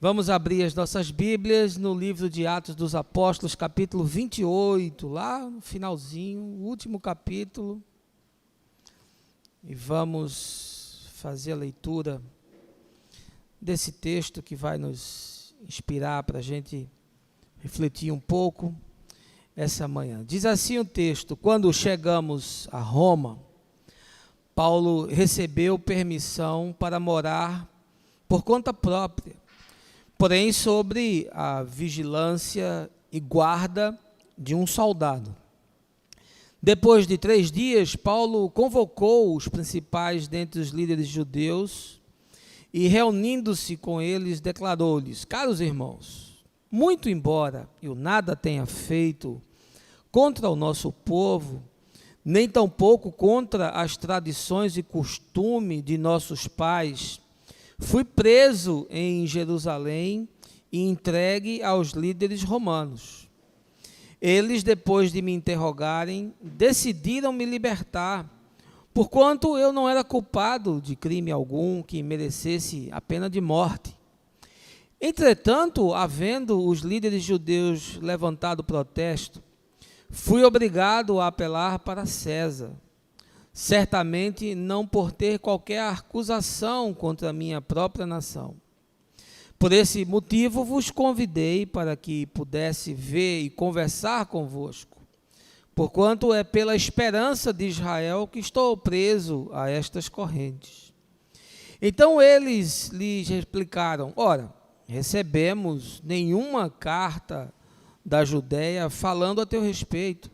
Vamos abrir as nossas Bíblias no livro de Atos dos Apóstolos, capítulo 28, lá no finalzinho, o último capítulo. E vamos fazer a leitura desse texto que vai nos inspirar para a gente refletir um pouco essa manhã. Diz assim o texto: quando chegamos a Roma, Paulo recebeu permissão para morar por conta própria, porém sobre a vigilância e guarda de um soldado. Depois de 3 dias, Paulo convocou os principais dentre os líderes judeus e, reunindo-se com eles, declarou-lhes: caros irmãos, muito embora eu nada tenha feito contra o nosso povo, nem tampouco contra as tradições e costumes de nossos pais, fui preso em Jerusalém e entregue aos líderes romanos. Eles, depois de me interrogarem, decidiram me libertar, porquanto eu não era culpado de crime algum que merecesse a pena de morte. Entretanto, havendo os líderes judeus levantado protesto, fui obrigado a apelar para César, certamente não por ter qualquer acusação contra a minha própria nação. Por esse motivo vos convidei para que pudesse ver e conversar convosco, porquanto é pela esperança de Israel que estou preso a estas correntes. Então eles lhes replicaram: ora, recebemos nenhuma carta da Judéia falando a teu respeito,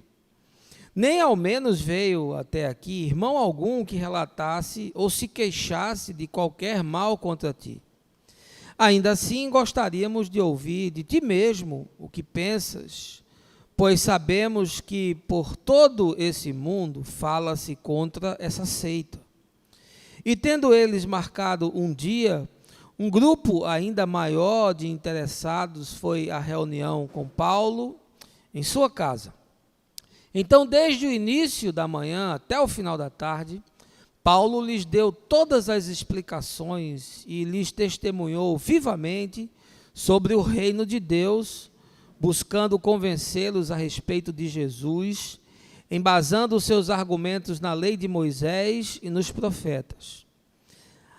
nem ao menos veio até aqui irmão algum que relatasse ou se queixasse de qualquer mal contra ti. Ainda assim, gostaríamos de ouvir de ti mesmo o que pensas, pois sabemos que por todo esse mundo fala-se contra essa seita. E tendo eles marcado um dia, um grupo ainda maior de interessados foi à reunião com Paulo em sua casa. Então, desde o início da manhã até o final da tarde, Paulo lhes deu todas as explicações e lhes testemunhou vivamente sobre o reino de Deus, buscando convencê-los a respeito de Jesus, embasando seus argumentos na lei de Moisés e nos profetas.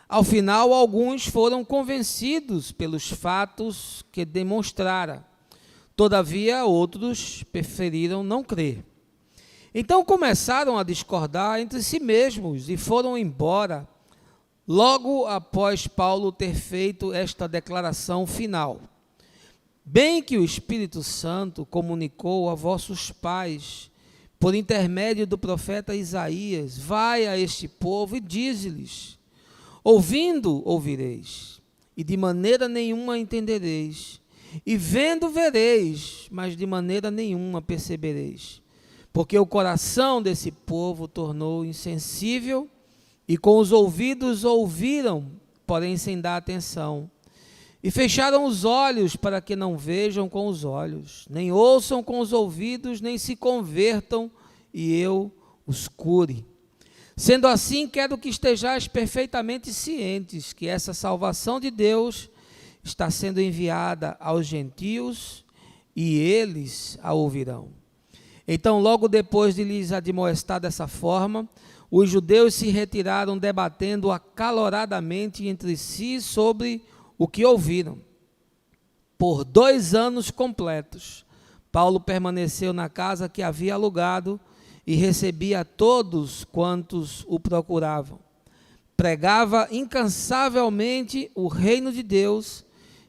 Ao final, alguns foram convencidos pelos fatos que demonstrara, todavia outros preferiram não crer. Então começaram a discordar entre si mesmos e foram embora, logo após Paulo ter feito esta declaração final: bem que o Espírito Santo comunicou a vossos pais, por intermédio do profeta Isaías, vai a este povo e dize-lhes: ouvindo, ouvireis, e de maneira nenhuma entendereis, e vendo, vereis, mas de maneira nenhuma percebereis. Porque o coração desse povo tornou insensível, e com os ouvidos ouviram, porém sem dar atenção, e fecharam os olhos para que não vejam com os olhos, nem ouçam com os ouvidos, nem se convertam, e eu os cure. Sendo assim, quero que estejais perfeitamente cientes que essa salvação de Deus está sendo enviada aos gentios, e eles a ouvirão. Então, logo depois de lhes admoestar dessa forma, os judeus se retiraram debatendo acaloradamente entre si sobre o que ouviram. Por 2 anos completos, Paulo permaneceu na casa que havia alugado e recebia a todos quantos o procuravam. Pregava incansavelmente o reino de Deus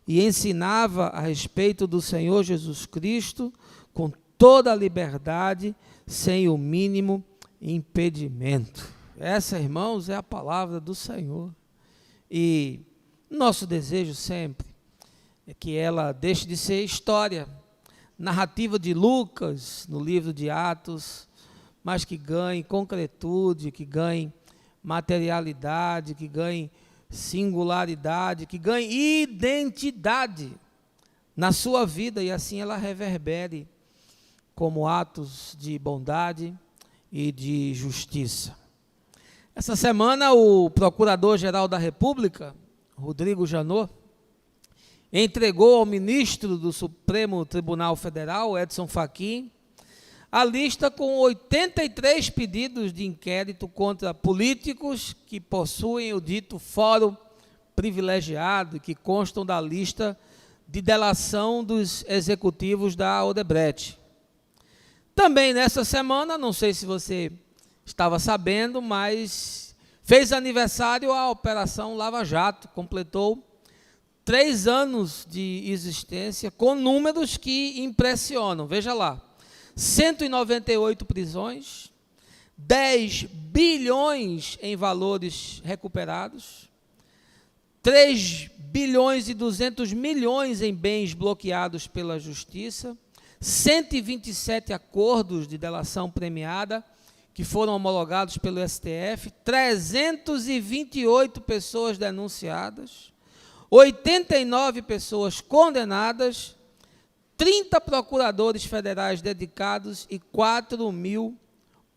e ensinava a respeito do Senhor Jesus Cristo com toda a liberdade, sem o mínimo impedimento. Essa, irmãos, é a palavra do Senhor. E nosso desejo sempre é que ela deixe de ser história, narrativa de Lucas, no livro de Atos, mas que ganhe concretude, que ganhe materialidade, que ganhe singularidade, que ganhe identidade na sua vida, e assim ela reverbere como atos de bondade e de justiça. Essa semana, o Procurador-Geral da República, Rodrigo Janot, entregou ao ministro do Supremo Tribunal Federal, Edson Fachin, a lista com 83 pedidos de inquérito contra políticos que possuem o dito fórum privilegiado, que constam da lista de delação dos executivos da Odebrecht. Também nessa semana, não sei se você estava sabendo, mas fez aniversário a Operação Lava Jato, completou 3 anos de existência, com números que impressionam. Veja lá, 198 prisões, 10 bilhões em valores recuperados, 3 bilhões e 200 milhões em bens bloqueados pela Justiça, 127 acordos de delação premiada que foram homologados pelo STF, 328 pessoas denunciadas, 89 pessoas condenadas, 30 procuradores federais dedicados e 4.000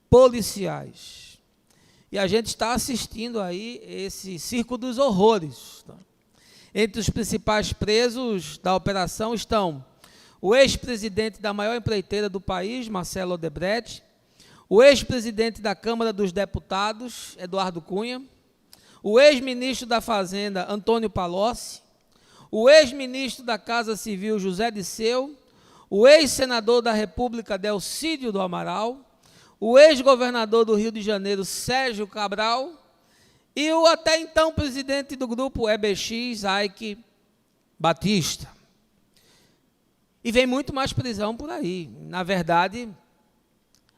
policiais. E a gente está assistindo aí esse circo dos horrores. Entre os principais presos da operação estão o ex-presidente da maior empreiteira do país, Marcelo Odebrecht, o ex-presidente da Câmara dos Deputados, Eduardo Cunha, o ex-ministro da Fazenda, Antônio Palocci, o ex-ministro da Casa Civil, José Disseu, o ex-senador da República, Delcídio do Amaral, o ex-governador do Rio de Janeiro, Sérgio Cabral, e o até então presidente do grupo EBX, Ike Batista. E vem muito mais prisão por aí. Na verdade,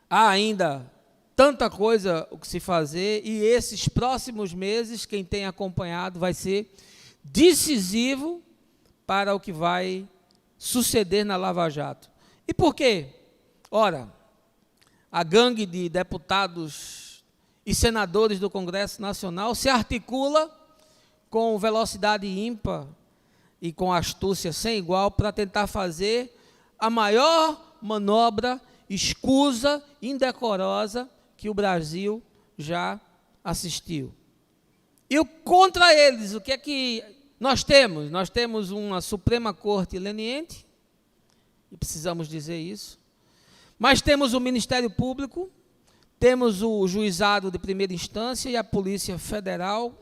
há ainda tanta coisa o que se fazer, e esses próximos meses, quem tem acompanhado, vai ser decisivo para o que vai suceder na Lava Jato. E por quê? Ora, a gangue de deputados e senadores do Congresso Nacional se articula com velocidade ímpar e com astúcia sem igual para tentar fazer a maior manobra escusa, indecorosa que o Brasil já assistiu. E contra eles, o que é que nós temos? Nós temos uma Suprema Corte leniente, e precisamos dizer isso, mas temos o Ministério Público, temos o Juizado de Primeira Instância e a Polícia Federal,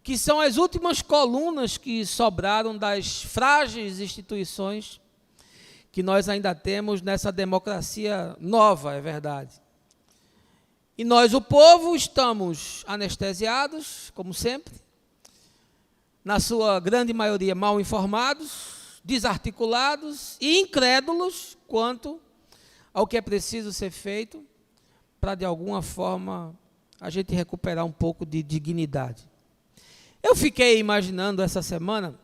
que são as últimas colunas que sobraram das frágeis instituições que nós ainda temos nessa democracia nova, é verdade. E nós, o povo, estamos anestesiados, como sempre, na sua grande maioria mal informados, desarticulados e incrédulos quanto ao que é preciso ser feito para, de alguma forma, a gente recuperar um pouco de dignidade. Eu fiquei imaginando essa semana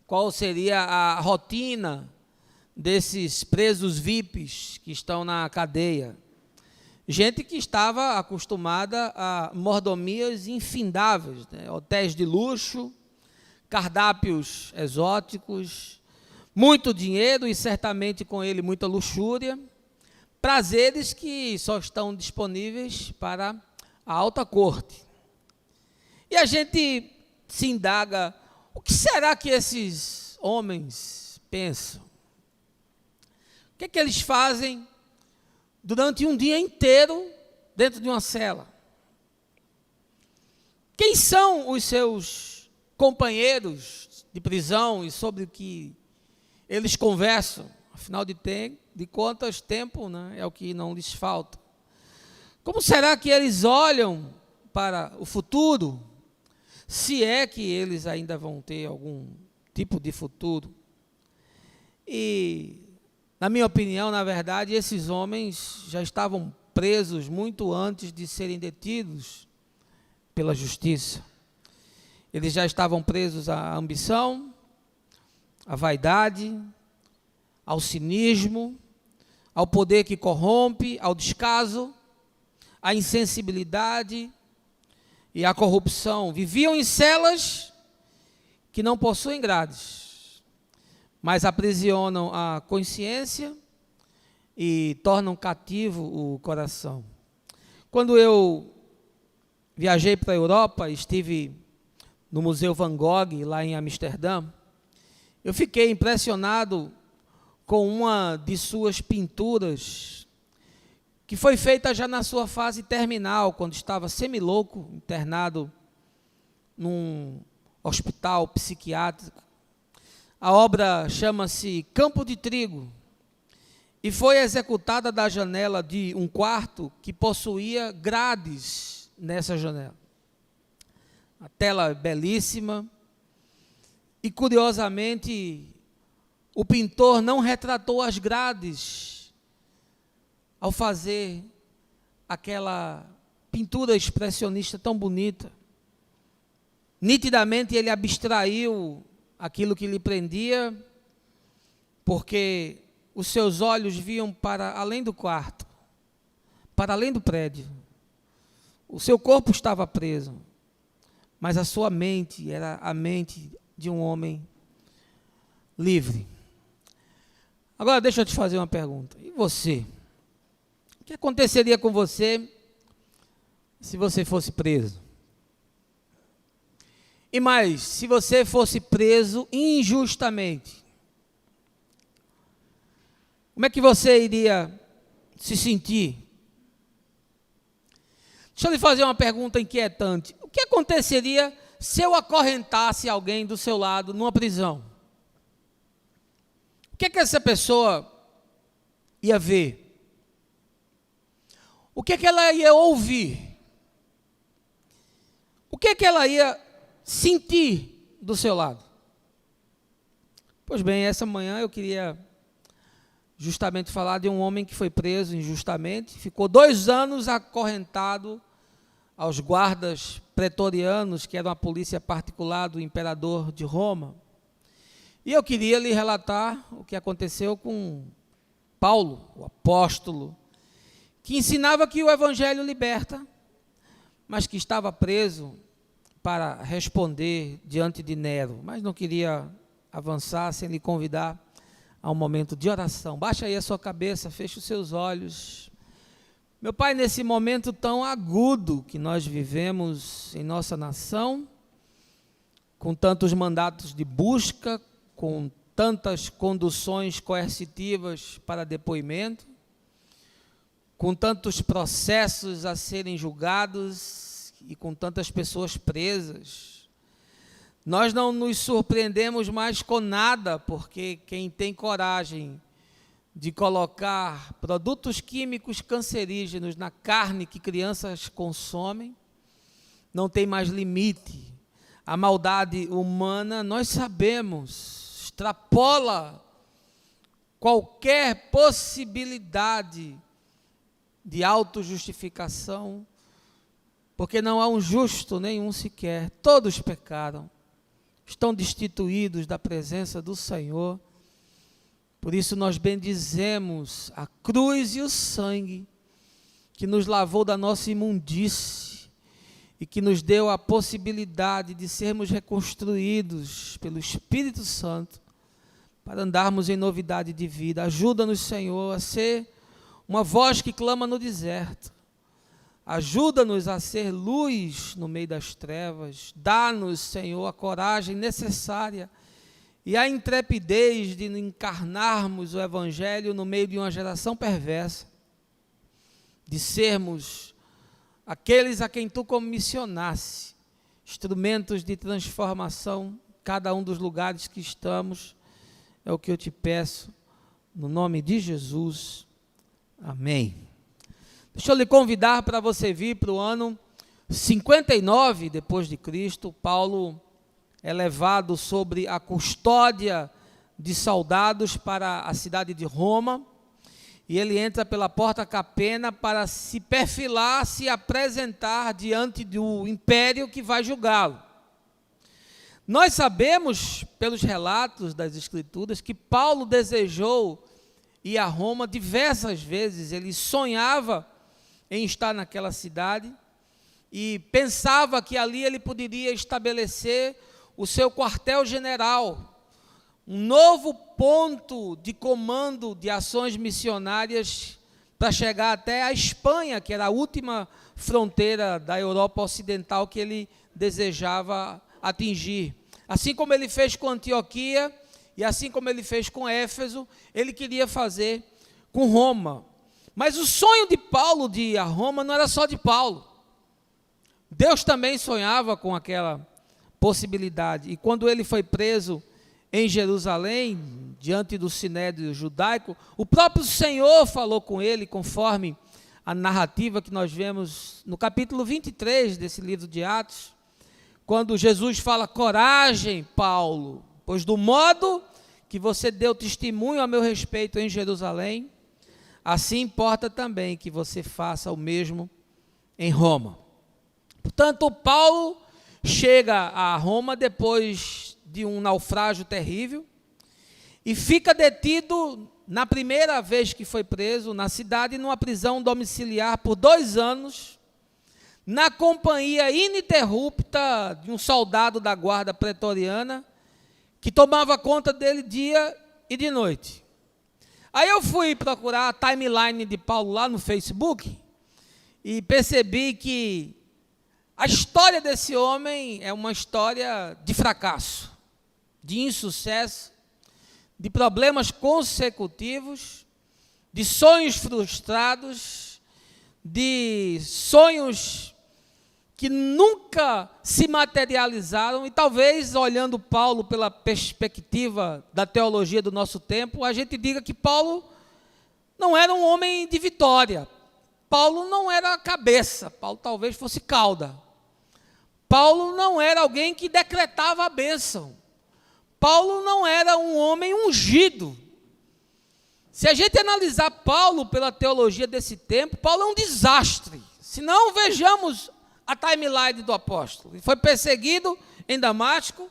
qual seria a rotina desses presos VIPs que estão na cadeia. Gente que estava acostumada a mordomias infindáveis, né? Hotéis de luxo, cardápios exóticos, muito dinheiro e certamente com ele muita luxúria, prazeres que só estão disponíveis para a alta corte. E a gente se indaga, o que será que esses homens pensam? O que é que eles fazem durante um dia inteiro dentro de uma cela? Quem são os seus companheiros de prisão e sobre o que eles conversam? Afinal de contas, tempo, né, é o que não lhes falta. Como será que eles olham para o futuro, se é que eles ainda vão ter algum tipo de futuro? E, na minha opinião, na verdade, esses homens já estavam presos muito antes de serem detidos pela justiça. Eles já estavam presos à ambição, à vaidade, ao cinismo, ao poder que corrompe, ao descaso, à insensibilidade e à corrupção. Viviam em celas que não possuem grades, mas aprisionam a consciência e tornam cativo o coração. Quando eu viajei para a Europa, estive no Museu Van Gogh, lá em Amsterdã, Eu fiquei impressionado com uma de suas pinturas, que foi feita já na sua fase terminal, quando estava semilouco, internado num hospital psiquiátrico. A obra chama-se Campo de Trigo e foi executada da janela de um quarto que possuía grades nessa janela. A tela belíssima e, curiosamente, o pintor não retratou as grades ao fazer aquela pintura expressionista tão bonita. Nitidamente ele abstraiu aquilo que lhe prendia, porque os seus olhos viam para além do quarto, para além do prédio. O seu corpo estava preso, mas a sua mente era a mente de um homem livre. Agora deixa eu te fazer uma pergunta. E você? O que aconteceria com você se você fosse preso? E mais, se você fosse preso injustamente, como é que você iria se sentir? Deixa eu lhe fazer uma pergunta inquietante. O que aconteceria se eu acorrentasse alguém do seu lado numa prisão? O que é que essa pessoa ia ver? O que é que ela ia ouvir? O que é que ela ia sentir do seu lado? Pois bem, essa manhã eu queria justamente falar de um homem que foi preso injustamente, ficou 2 anos acorrentado aos guardas pretorianos, que eram a polícia particular do imperador de Roma. E eu queria lhe relatar o que aconteceu com Paulo, o apóstolo, que ensinava que o evangelho liberta, mas que estava preso para responder diante de Nero, mas não queria avançar sem lhe convidar a um momento de oração. Baixa aí a sua cabeça, feche os seus olhos. Meu Pai, nesse momento tão agudo que nós vivemos em nossa nação, com tantos mandatos de busca, com tantas conduções coercitivas para depoimento, com tantos processos a serem julgados e com tantas pessoas presas, nós não nos surpreendemos mais com nada, porque quem tem coragem de colocar produtos químicos cancerígenos na carne que crianças consomem, não tem mais limite. A maldade humana, nós sabemos, extrapola qualquer possibilidade de autojustificação, porque não há um justo nenhum sequer, todos pecaram, estão destituídos da presença do Senhor. Por isso nós bendizemos a cruz e o sangue que nos lavou da nossa imundície e que nos deu a possibilidade de sermos reconstruídos pelo Espírito Santo para andarmos em novidade de vida. Ajuda-nos, Senhor, a ser uma voz que clama no deserto. Ajuda-nos a ser luz no meio das trevas. Dá-nos, Senhor, a coragem necessária e a intrepidez de encarnarmos o Evangelho no meio de uma geração perversa, de sermos aqueles a quem Tu comissionasse, instrumentos de transformação, cada um dos lugares que estamos. É o que eu te peço, no nome de Jesus. Amém. Deixa eu lhe convidar para você vir para o ano 59 depois de Cristo. Paulo é levado sobre a custódia de soldados para a cidade de Roma, e ele entra pela porta Capena para se perfilar, se apresentar diante do império que vai julgá-lo. Nós sabemos, pelos relatos das Escrituras, que Paulo desejou ir a Roma diversas vezes. Ele sonhava em estar naquela cidade e pensava que ali ele poderia estabelecer o seu quartel-general, um novo ponto de comando de ações missionárias para chegar até a Espanha, que era a última fronteira da Europa Ocidental que ele desejava atingir. Assim como ele fez com Antioquia e assim como ele fez com Éfeso, ele queria fazer com Roma. Mas o sonho de Paulo de ir a Roma não era só de Paulo. Deus também sonhava com aquela possibilidade. E quando ele foi preso em Jerusalém, diante do sinédrio judaico, o próprio Senhor falou com ele, conforme a narrativa que nós vemos no capítulo 23 desse livro de Atos, quando Jesus fala: coragem, Paulo, pois do modo que você deu testemunho a meu respeito em Jerusalém, assim importa também que você faça o mesmo em Roma. Portanto, Paulo chega a Roma depois de um naufrágio terrível e fica detido na primeira vez que foi preso na cidade, numa prisão domiciliar por 2 anos, na companhia ininterrupta de um soldado da guarda pretoriana que tomava conta dele dia e de noite. Aí eu fui procurar a timeline de Paulo lá no Facebook e percebi que a história desse homem é uma história de fracasso, de insucesso, de problemas consecutivos, de sonhos frustrados, de sonhos que nunca se materializaram. E talvez, olhando Paulo pela perspectiva da teologia do nosso tempo, a gente diga que Paulo não era um homem de vitória. Paulo não era a cabeça, Paulo talvez fosse cauda. Paulo não era alguém que decretava a bênção. Paulo não era um homem ungido. Se a gente analisar Paulo pela teologia desse tempo, Paulo é um desastre. Se não, vejamos a timeline do apóstolo. Ele foi perseguido em Damasco,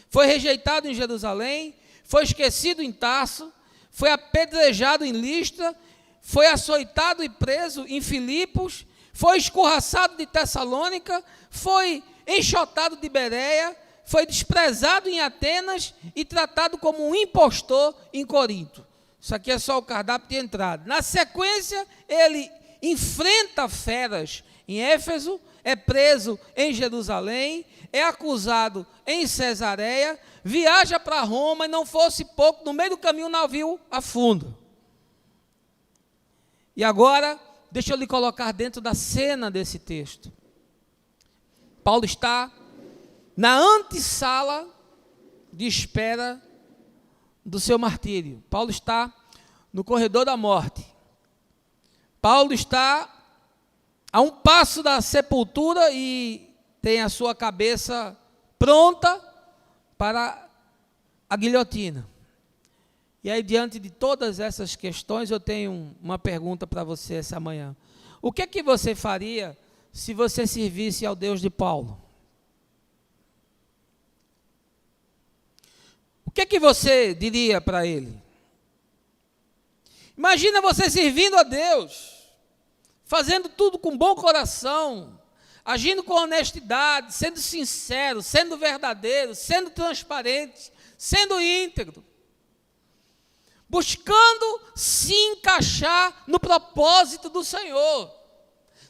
foi rejeitado em Jerusalém, foi esquecido em Tarso, foi apedrejado em Listra, foi açoitado e preso em Filipos, foi escorraçado de Tessalônica, foi enxotado de Bereia, foi desprezado em Atenas e tratado como um impostor em Corinto. Isso aqui é só o cardápio de entrada. Na sequência, ele enfrenta feras em Éfeso, é preso em Jerusalém, é acusado em Cesareia, viaja para Roma e não fosse pouco, no meio do caminho o navio afunda. E agora, deixa eu lhe colocar dentro da cena desse texto. Paulo está na antessala de espera do seu martírio. Paulo está no corredor da morte. Paulo está a um passo da sepultura e tem a sua cabeça pronta para a guilhotina. E aí, diante de todas essas questões, eu tenho uma pergunta para você essa manhã. O que é que você faria se você servisse ao Deus de Paulo? O que é que você diria para ele? Imagina você servindo a Deus, fazendo tudo com bom coração, agindo com honestidade, sendo sincero, sendo verdadeiro, sendo transparente, sendo íntegro, buscando se encaixar no propósito do Senhor,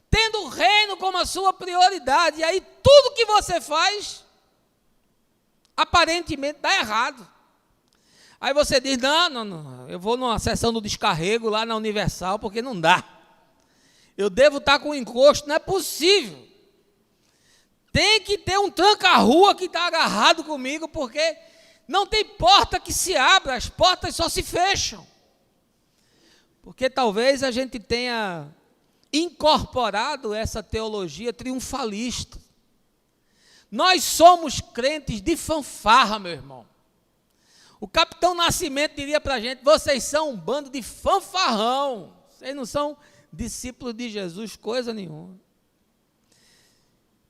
tendo o reino como a sua prioridade. E aí tudo que você faz, aparentemente dá errado. Aí você diz: não, eu vou numa sessão do descarrego lá na Universal, porque não dá. Eu devo estar com encosto, não é possível. Tem que ter um tranca-rua que está agarrado comigo, porque não tem porta que se abra, as portas só se fecham. Porque talvez a gente tenha incorporado essa teologia triunfalista. Nós somos crentes de fanfarra, meu irmão. O Capitão Nascimento diria para a gente: vocês são um bando de fanfarrão. Vocês não são discípulos de Jesus, coisa nenhuma.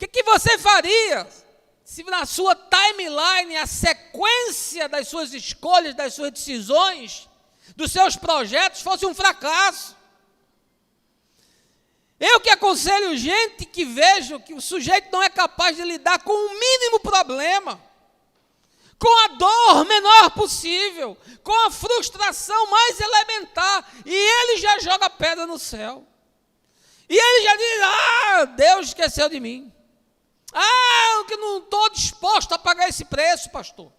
O que você faria se na sua timeline a sequência das suas escolhas, das suas decisões, dos seus projetos fosse um fracasso? Eu que aconselho gente que vejo que o sujeito não é capaz de lidar com o mínimo problema, com a dor menor possível, com a frustração mais elementar, e ele já joga pedra no céu. E ele já diz: Deus esqueceu de mim. Eu que não estou disposto a pagar esse preço, pastor.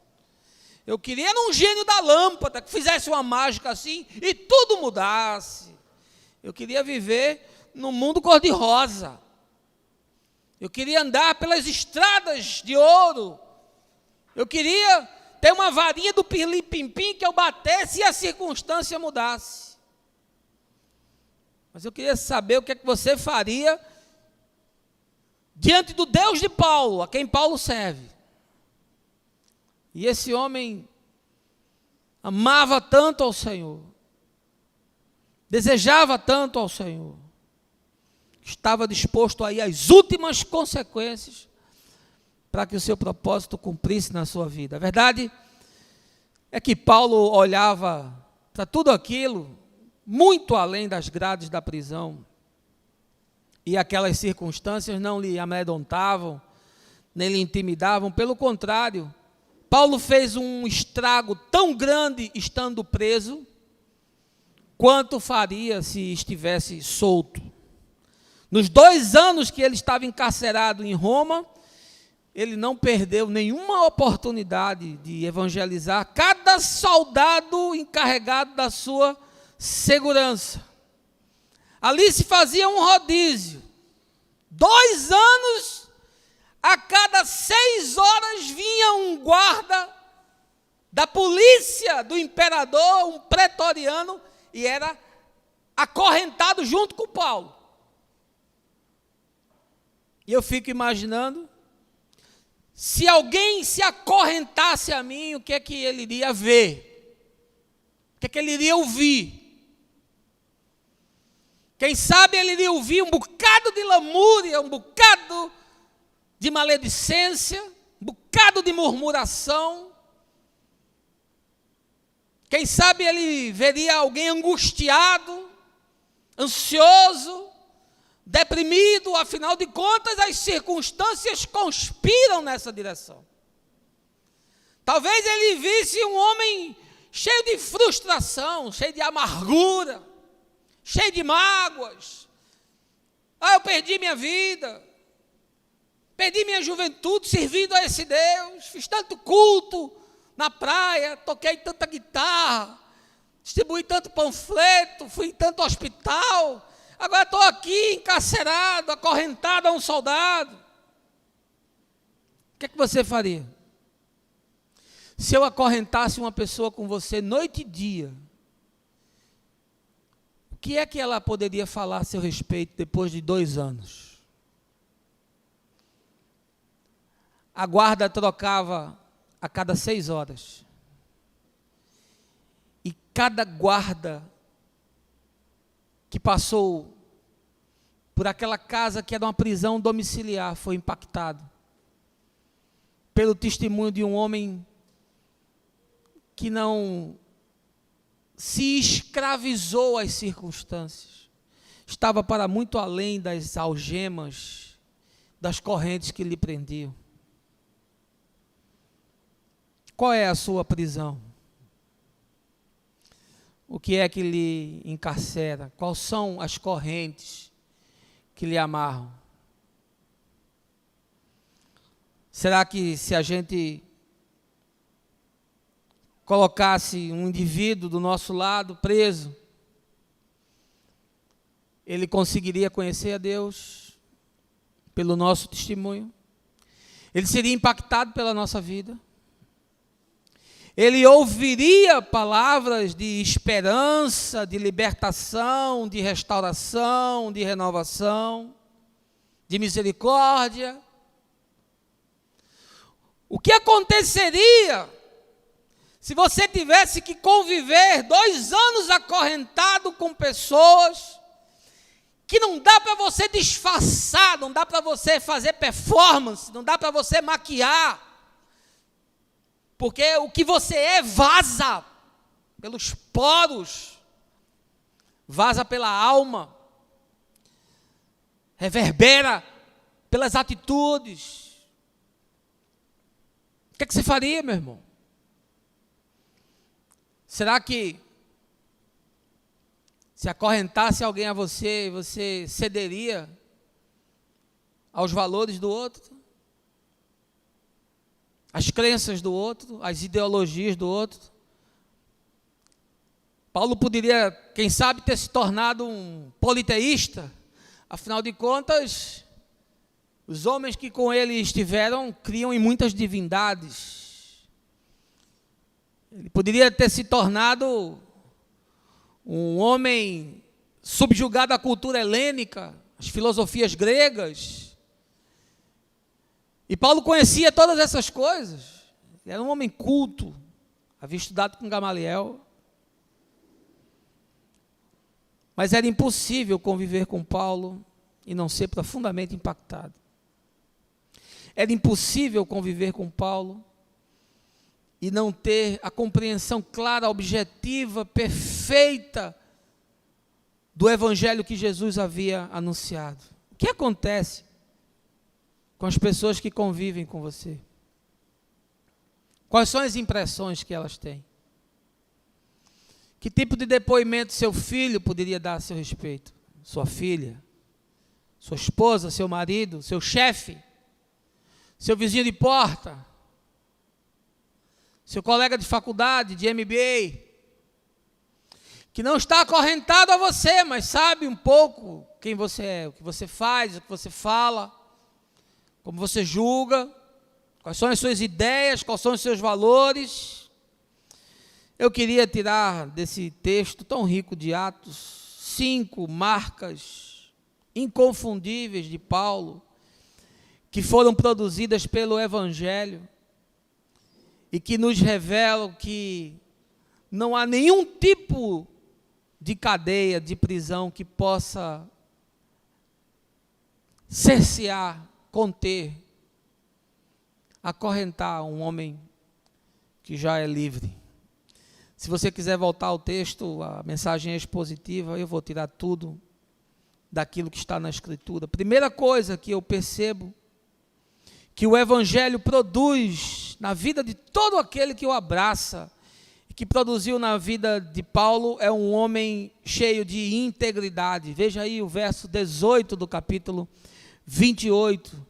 Eu queria era um gênio da lâmpada, que fizesse uma mágica assim e tudo mudasse. Eu queria viver num mundo cor-de-rosa. Eu queria andar pelas estradas de ouro. Eu queria ter uma varinha do pirlim-pim-pim que eu batesse e a circunstância mudasse. Mas eu queria saber o que é que você faria diante do Deus de Paulo, a quem Paulo serve. E esse homem amava tanto ao Senhor, desejava tanto ao Senhor, estava disposto a ir às últimas consequências para que o seu propósito cumprisse na sua vida. A verdade é que Paulo olhava para tudo aquilo muito além das grades da prisão, e aquelas circunstâncias não lhe amedrontavam, nem lhe intimidavam. Pelo contrário, Paulo fez um estrago tão grande estando preso, quanto faria se estivesse solto. Nos 2 anos que ele estava encarcerado em Roma, ele não perdeu nenhuma oportunidade de evangelizar cada soldado encarregado da sua segurança. Ali se fazia um rodízio. 2 anos, a cada 6 horas vinha um guarda da polícia do imperador, um pretoriano, e era acorrentado junto com Paulo. E eu fico imaginando, se alguém se acorrentasse a mim, o que é que ele iria ver? O que é que ele iria ouvir? Quem sabe ele iria ouvir um bocado de lamúria, um bocado de maledicência, um bocado de murmuração. Quem sabe ele veria alguém angustiado, ansioso, deprimido. Afinal de contas, as circunstâncias conspiram nessa direção. Talvez ele visse um homem cheio de frustração, cheio de amargura, cheio de mágoas. Eu perdi minha vida, perdi minha juventude servindo a esse Deus, fiz tanto culto na praia, toquei tanta guitarra, distribuí tanto panfleto, fui em tanto hospital, agora estou aqui encarcerado, acorrentado a um soldado. O que é que você faria? Se eu acorrentasse uma pessoa com você noite e dia, o que é que ela poderia falar a seu respeito depois de 2 anos? A guarda trocava a cada 6 horas. E cada guarda que passou por aquela casa que era uma prisão domiciliar foi impactado pelo testemunho de um homem que não se escravizou às circunstâncias, estava para muito além das algemas, das correntes que lhe prendiam. Qual é a sua prisão? O que é que lhe encarcera? Quais são as correntes que lhe amarram? Será que se a gente colocasse um indivíduo do nosso lado preso, ele conseguiria conhecer a Deus pelo nosso testemunho? Ele seria impactado pela nossa vida? Ele ouviria palavras de esperança, de libertação, de restauração, de renovação, de misericórdia? O que aconteceria se você tivesse que conviver 2 anos acorrentado com pessoas que não dá para você disfarçar, não dá para você fazer performance, não dá para você maquiar, porque o que você é vaza pelos poros, vaza pela alma, reverbera pelas atitudes. O que é que você faria, meu irmão? Será que se acorrentasse alguém a você, você cederia aos valores do outro? as crenças do outro, as ideologias do outro. Paulo poderia, quem sabe, ter se tornado um politeísta. Afinal de contas, os homens que com ele estiveram criam em muitas divindades. Ele poderia ter se tornado um homem subjugado à cultura helênica, às filosofias gregas. E Paulo conhecia todas essas coisas. Ele era um homem culto, havia estudado com Gamaliel. Mas era impossível conviver com Paulo e não ser profundamente impactado. Era impossível conviver com Paulo e não ter a compreensão clara, objetiva, perfeita do evangelho que Jesus havia anunciado. O que acontece com as pessoas que convivem com você? Quais são as impressões que elas têm? Que tipo de depoimento seu filho poderia dar a seu respeito? Sua filha, sua esposa, seu marido, seu chefe, seu vizinho de porta, seu colega de faculdade, de MBA, que não está acorrentado a você, mas sabe um pouco quem você é, o que você faz, o que você fala, como você julga, quais são as suas ideias, quais são os seus valores. Eu queria tirar desse texto tão rico de Atos 5 marcas inconfundíveis de Paulo, que foram produzidas pelo Evangelho e que nos revelam que não há nenhum tipo de cadeia, de prisão que possa cercear, conter, acorrentar um homem que já é livre. Se você quiser voltar ao texto, a mensagem é expositiva, eu vou tirar tudo daquilo que está na Escritura. Primeira coisa que eu percebo, que o Evangelho produz na vida de todo aquele que o abraça, e que produziu na vida de Paulo, é um homem cheio de integridade. Veja aí o verso 18 do capítulo 28.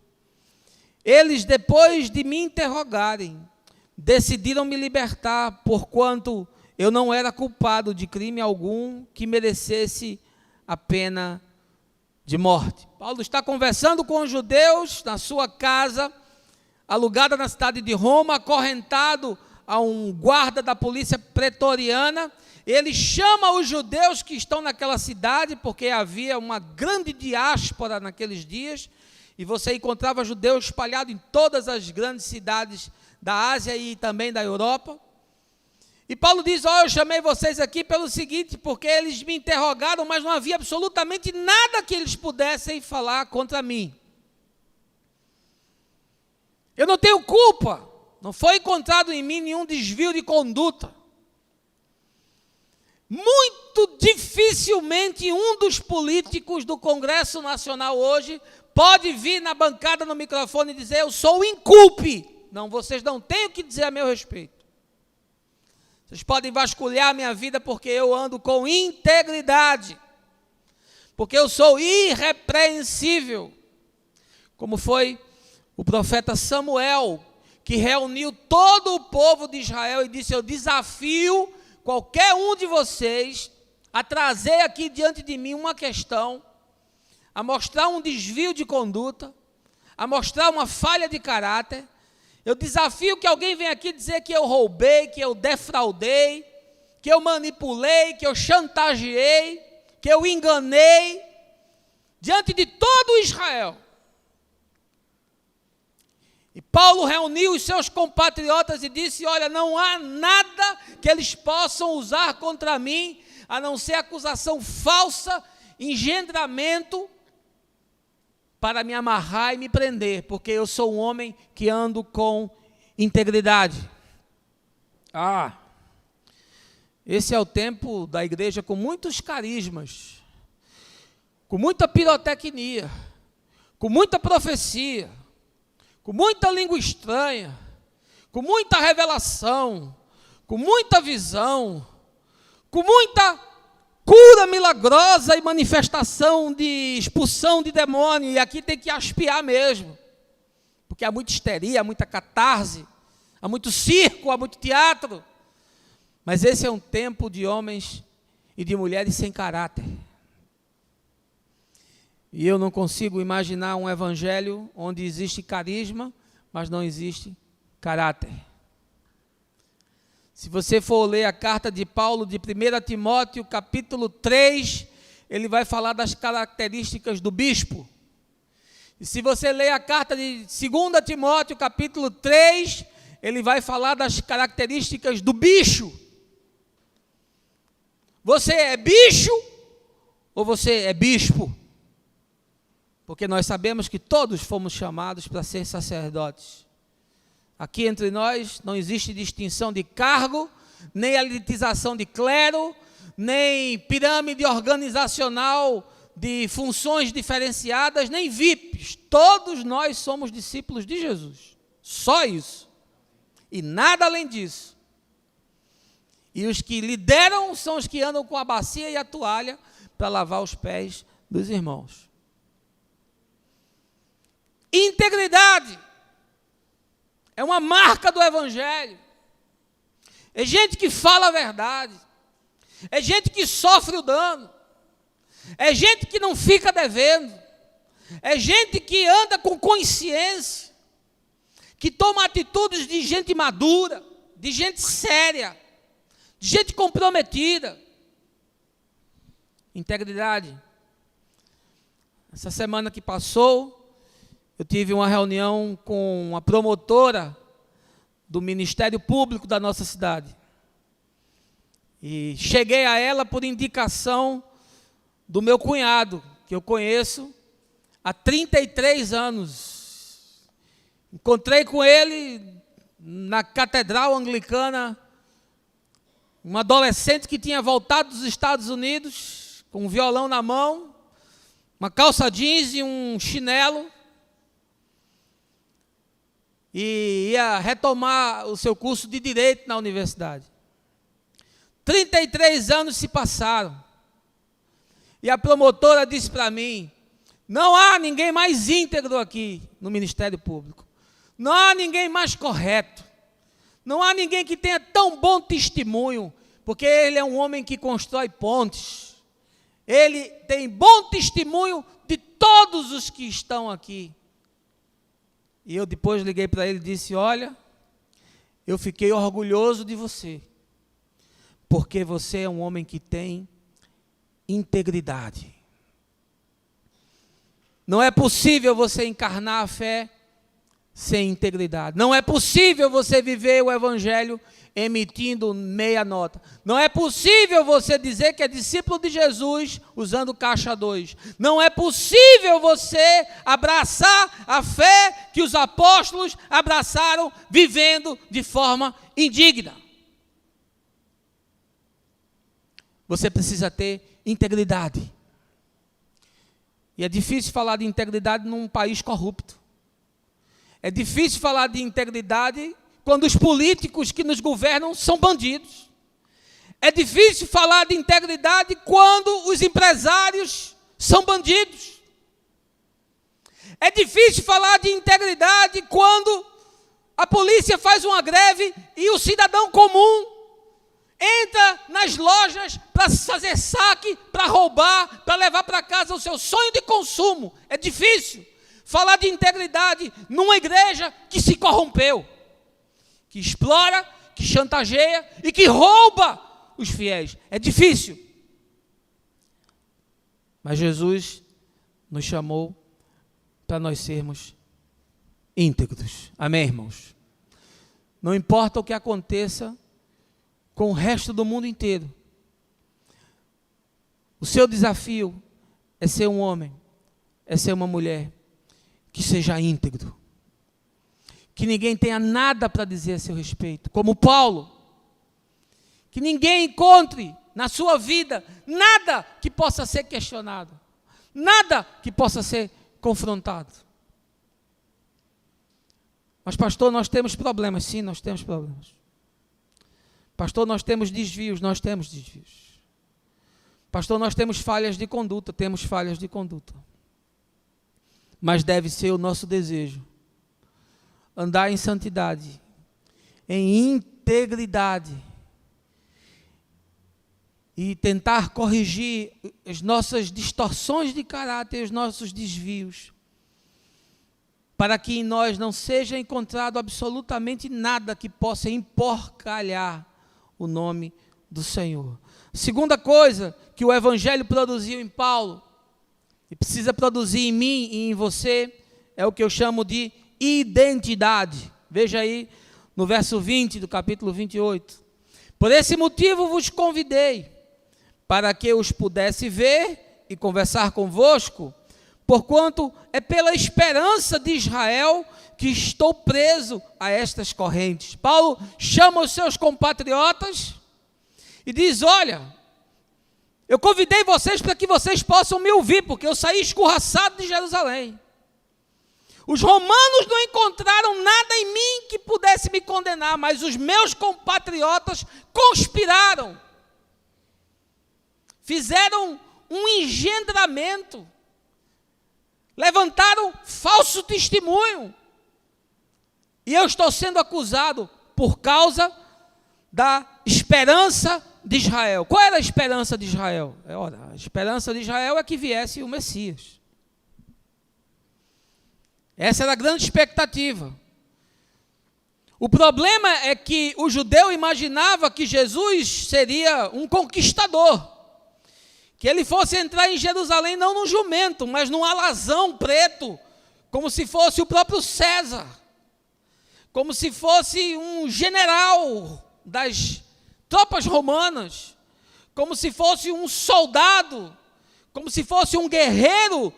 Eles, depois de me interrogarem, decidiram me libertar, porquanto eu não era culpado de crime algum que merecesse a pena de morte. Paulo está conversando com os judeus na sua casa, alugada na cidade de Roma, acorrentado a um guarda da polícia pretoriana. Ele chama os judeus que estão naquela cidade, porque havia uma grande diáspora naqueles dias, e você encontrava judeus espalhados em todas as grandes cidades da Ásia e também da Europa. E Paulo diz: eu chamei vocês aqui pelo seguinte, porque eles me interrogaram, mas não havia absolutamente nada que eles pudessem falar contra mim. Eu não tenho culpa, não foi encontrado em mim nenhum desvio de conduta. Muito dificilmente um dos políticos do Congresso Nacional hoje pode vir na bancada no microfone e dizer: eu sou incúlpe. Não, vocês não têm o que dizer a meu respeito. Vocês podem vasculhar a minha vida porque eu ando com integridade, porque eu sou irrepreensível, como foi o profeta Samuel, que reuniu todo o povo de Israel e disse: eu desafio qualquer um de vocês a trazer aqui diante de mim uma questão, a mostrar um desvio de conduta, a mostrar uma falha de caráter. Eu desafio que alguém venha aqui dizer que eu roubei, que eu defraudei, que eu manipulei, que eu chantageei, que eu enganei, diante de todo Israel. E Paulo reuniu os seus compatriotas e disse: olha, não há nada que eles possam usar contra mim, a não ser acusação falsa, engendramento, para me amarrar e me prender, porque eu sou um homem que ando com integridade. Esse é o tempo da igreja com muitos carismas, com muita pirotecnia, com muita profecia, com muita língua estranha, com muita revelação, com muita visão, com muita cura milagrosa e manifestação de expulsão de demônio. E aqui tem que aspiar mesmo, porque há muita histeria, há muita catarse, há muito circo, há muito teatro. Mas esse é um tempo de homens e de mulheres sem caráter. E eu não consigo imaginar um evangelho onde existe carisma, mas não existe caráter. Se você for ler a carta de Paulo de 1 Timóteo, capítulo 3, ele vai falar das características do bispo. E se você ler a carta de 2 Timóteo, capítulo 3, ele vai falar das características do bicho. Você é bicho ou você é bispo? Porque nós sabemos que todos fomos chamados para ser sacerdotes. Aqui entre nós não existe distinção de cargo, nem elitização de clero, nem pirâmide organizacional de funções diferenciadas, nem VIPs. Todos nós somos discípulos de Jesus. Só isso. E nada além disso. E os que lideram são os que andam com a bacia e a toalha para lavar os pés dos irmãos. Integridade é uma marca do evangelho. É gente que fala a verdade. É gente que sofre o dano. É gente que não fica devendo. É gente que anda com consciência. Que toma atitudes de gente madura, de gente séria, de gente comprometida. Integridade. Essa semana que passou, eu tive uma reunião com uma promotora do Ministério Público da nossa cidade. E cheguei a ela por indicação do meu cunhado, que eu conheço há 33 anos. Encontrei com ele na Catedral Anglicana, um adolescente que tinha voltado dos Estados Unidos, com um violão na mão, uma calça jeans e um chinelo, e ia retomar o seu curso de Direito na universidade. 33 anos se passaram, e a promotora disse para mim, não há ninguém mais íntegro aqui no Ministério Público, não há ninguém mais correto, não há ninguém que tenha tão bom testemunho, porque ele é um homem que constrói pontes, ele tem bom testemunho de todos os que estão aqui. E eu depois liguei para ele e disse, olha, eu fiquei orgulhoso de você, porque você é um homem que tem integridade. Não é possível você encarnar a fé sem integridade. Não é possível você viver o evangelho emitindo meia nota. Não é possível você dizer que é discípulo de Jesus usando caixa 2. Não é possível você abraçar a fé que os apóstolos abraçaram vivendo de forma indigna. Você precisa ter integridade. E é difícil falar de integridade num país corrupto. É difícil falar de integridade quando os políticos que nos governam são bandidos. É difícil falar de integridade quando os empresários são bandidos. É difícil falar de integridade quando a polícia faz uma greve e o cidadão comum entra nas lojas para fazer saque, para roubar, para levar para casa o seu sonho de consumo. É difícil falar de integridade numa igreja que se corrompeu, que explora, que chantageia e que rouba os fiéis. É difícil. Mas Jesus nos chamou para nós sermos íntegros. Amém, irmãos? Não importa o que aconteça com o resto do mundo inteiro. O seu desafio é ser um homem, é ser uma mulher que seja íntegro. Que ninguém tenha nada para dizer a seu respeito, como Paulo. Que ninguém encontre na sua vida nada que possa ser questionado, nada que possa ser confrontado. Mas pastor, nós temos problemas. Sim, nós temos problemas. Pastor, nós temos desvios. Nós temos desvios. Pastor, nós temos falhas de conduta. Temos falhas de conduta. Mas deve ser o nosso desejo andar em santidade, em integridade e tentar corrigir as nossas distorções de caráter, os nossos desvios, para que em nós não seja encontrado absolutamente nada que possa emporcalhar o nome do Senhor. Segunda coisa que o Evangelho produziu em Paulo, e precisa produzir em mim e em você, é o que eu chamo de identidade. Veja aí no verso 20 do capítulo 28. Por esse motivo vos convidei, para que os pudesse ver e conversar convosco, porquanto é pela esperança de Israel que estou preso a estas correntes. Paulo chama os seus compatriotas e diz: olha, eu convidei vocês para que vocês possam me ouvir, porque eu saí escorraçado de Jerusalém. Os romanos não encontraram nada em mim que pudesse me condenar, mas os meus compatriotas conspiraram, fizeram um engendramento, levantaram falso testemunho, e eu estou sendo acusado por causa da esperança de Israel. Qual era a esperança de Israel? Ora, a esperança de Israel é que viesse o Messias. Essa era a grande expectativa. O problema é que o judeu imaginava que Jesus seria um conquistador, que ele fosse entrar em Jerusalém não num jumento, mas num alazão preto, como se fosse o próprio César, como se fosse um general das tropas romanas, como se fosse um soldado, como se fosse um guerreiro.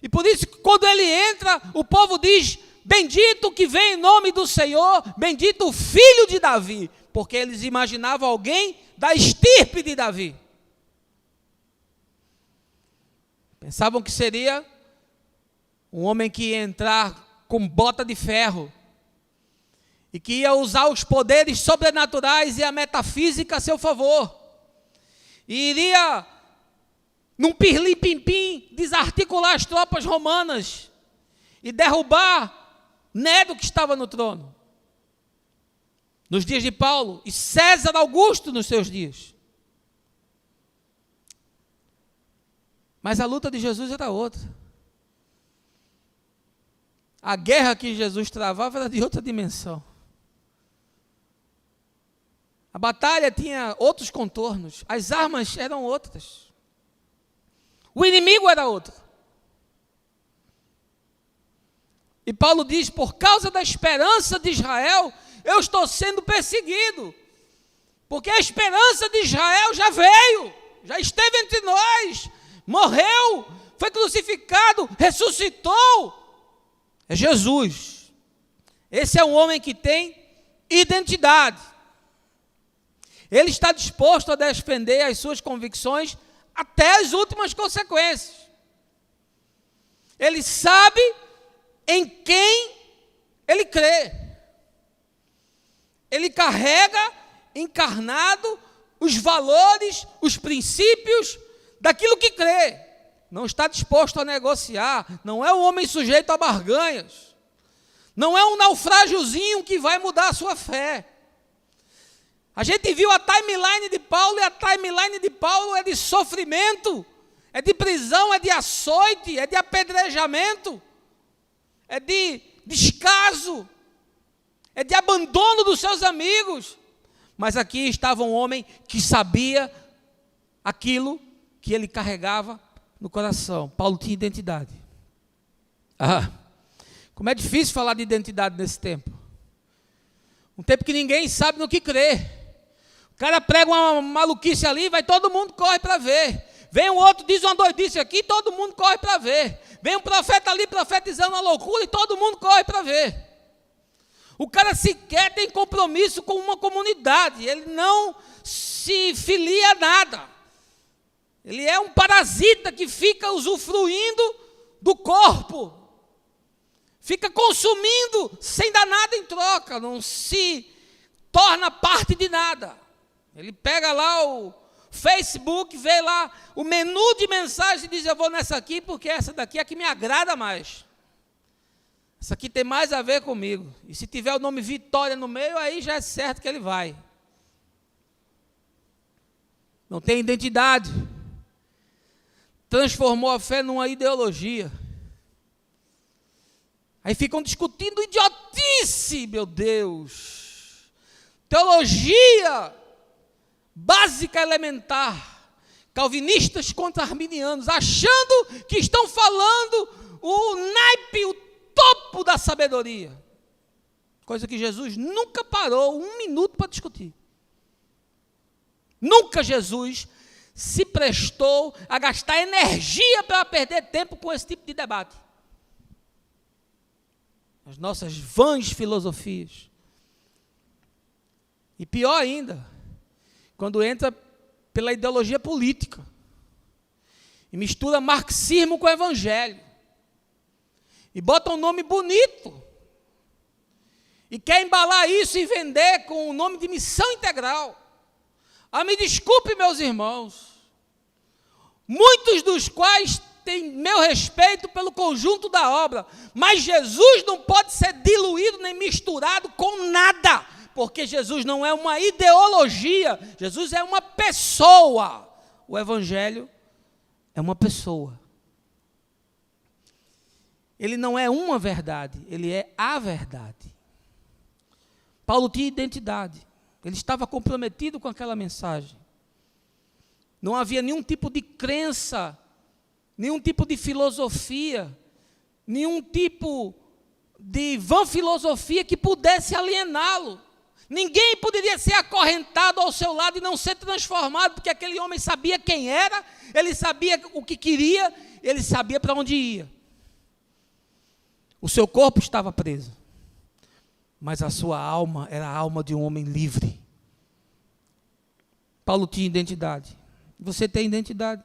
E por isso, quando ele entra, o povo diz: bendito que vem em nome do Senhor, bendito o filho de Davi, porque eles imaginavam alguém da estirpe de Davi. Pensavam que seria um homem que ia entrar com bota de ferro e que ia usar os poderes sobrenaturais e a metafísica a seu favor, e iria, num pirlim-pim-pim, desarticular as tropas romanas e derrubar Nero, que estava no trono, nos dias de Paulo, e César Augusto nos seus dias. Mas a luta de Jesus era outra. A guerra que Jesus travava era de outra dimensão. A batalha tinha outros contornos, as armas eram outras, o inimigo era outro. E Paulo diz: por causa da esperança de Israel, eu estou sendo perseguido, porque a esperança de Israel já veio, já esteve entre nós, morreu, foi crucificado, ressuscitou. É Jesus. Esse é um homem que tem identidade. Ele está disposto a defender as suas convicções até as últimas consequências. Ele sabe em quem ele crê. Ele carrega encarnado os valores, os princípios daquilo que crê. Não está disposto a negociar. Não é um homem sujeito a barganhas. Não é um naufrágiozinho que vai mudar a sua fé. A gente viu a timeline de Paulo, e a timeline de Paulo é de sofrimento, é de prisão, é de açoite, é de apedrejamento, é de descaso, é de abandono dos seus amigos. Mas aqui estava um homem que sabia aquilo que ele carregava no coração. Paulo tinha identidade. Como é difícil falar de identidade nesse tempo. Um tempo que ninguém sabe no que crer. O cara prega uma maluquice ali, vai, todo mundo corre para ver. Vem um outro, diz uma doidice aqui, todo mundo corre para ver. Vem um profeta ali profetizando uma loucura e todo mundo corre para ver. O cara sequer tem compromisso com uma comunidade, ele não se filia a nada. Ele é um parasita que fica usufruindo do corpo, fica consumindo sem dar nada em troca, não se torna parte de nada. Ele pega lá o Facebook, vê lá o menu de mensagem e diz: eu vou nessa aqui porque essa daqui é a que me agrada mais. Isso aqui tem mais a ver comigo. E se tiver o nome Vitória no meio, aí já é certo que ele vai. Não tem identidade. Transformou a fé numa ideologia. Aí ficam discutindo idiotice, meu Deus. Teologia básica elementar. Calvinistas contra arminianos, achando que estão falando o naipe, o topo da sabedoria. Coisa que Jesus nunca parou um minuto para discutir. Nunca Jesus se prestou a gastar energia para perder tempo com esse tipo de debate. As nossas vãs filosofias. E pior ainda, quando entra pela ideologia política e mistura marxismo com evangelho e bota um nome bonito e quer embalar isso e vender com o nome de missão integral. Me desculpe, meus irmãos, muitos dos quais têm meu respeito pelo conjunto da obra, mas Jesus não pode ser diluído nem misturado com nada, porque Jesus não é uma ideologia, Jesus é uma pessoa. O Evangelho é uma pessoa. Ele não é uma verdade, ele é a verdade. Paulo tinha identidade, ele estava comprometido com aquela mensagem. Não havia nenhum tipo de crença, nenhum tipo de filosofia, nenhum tipo de vã filosofia que pudesse aliená-lo. Ninguém poderia ser acorrentado ao seu lado e não ser transformado, porque aquele homem sabia quem era, ele sabia o que queria, ele sabia para onde ia. O seu corpo estava preso, mas a sua alma era a alma de um homem livre. Paulo tinha identidade. Você tem identidade?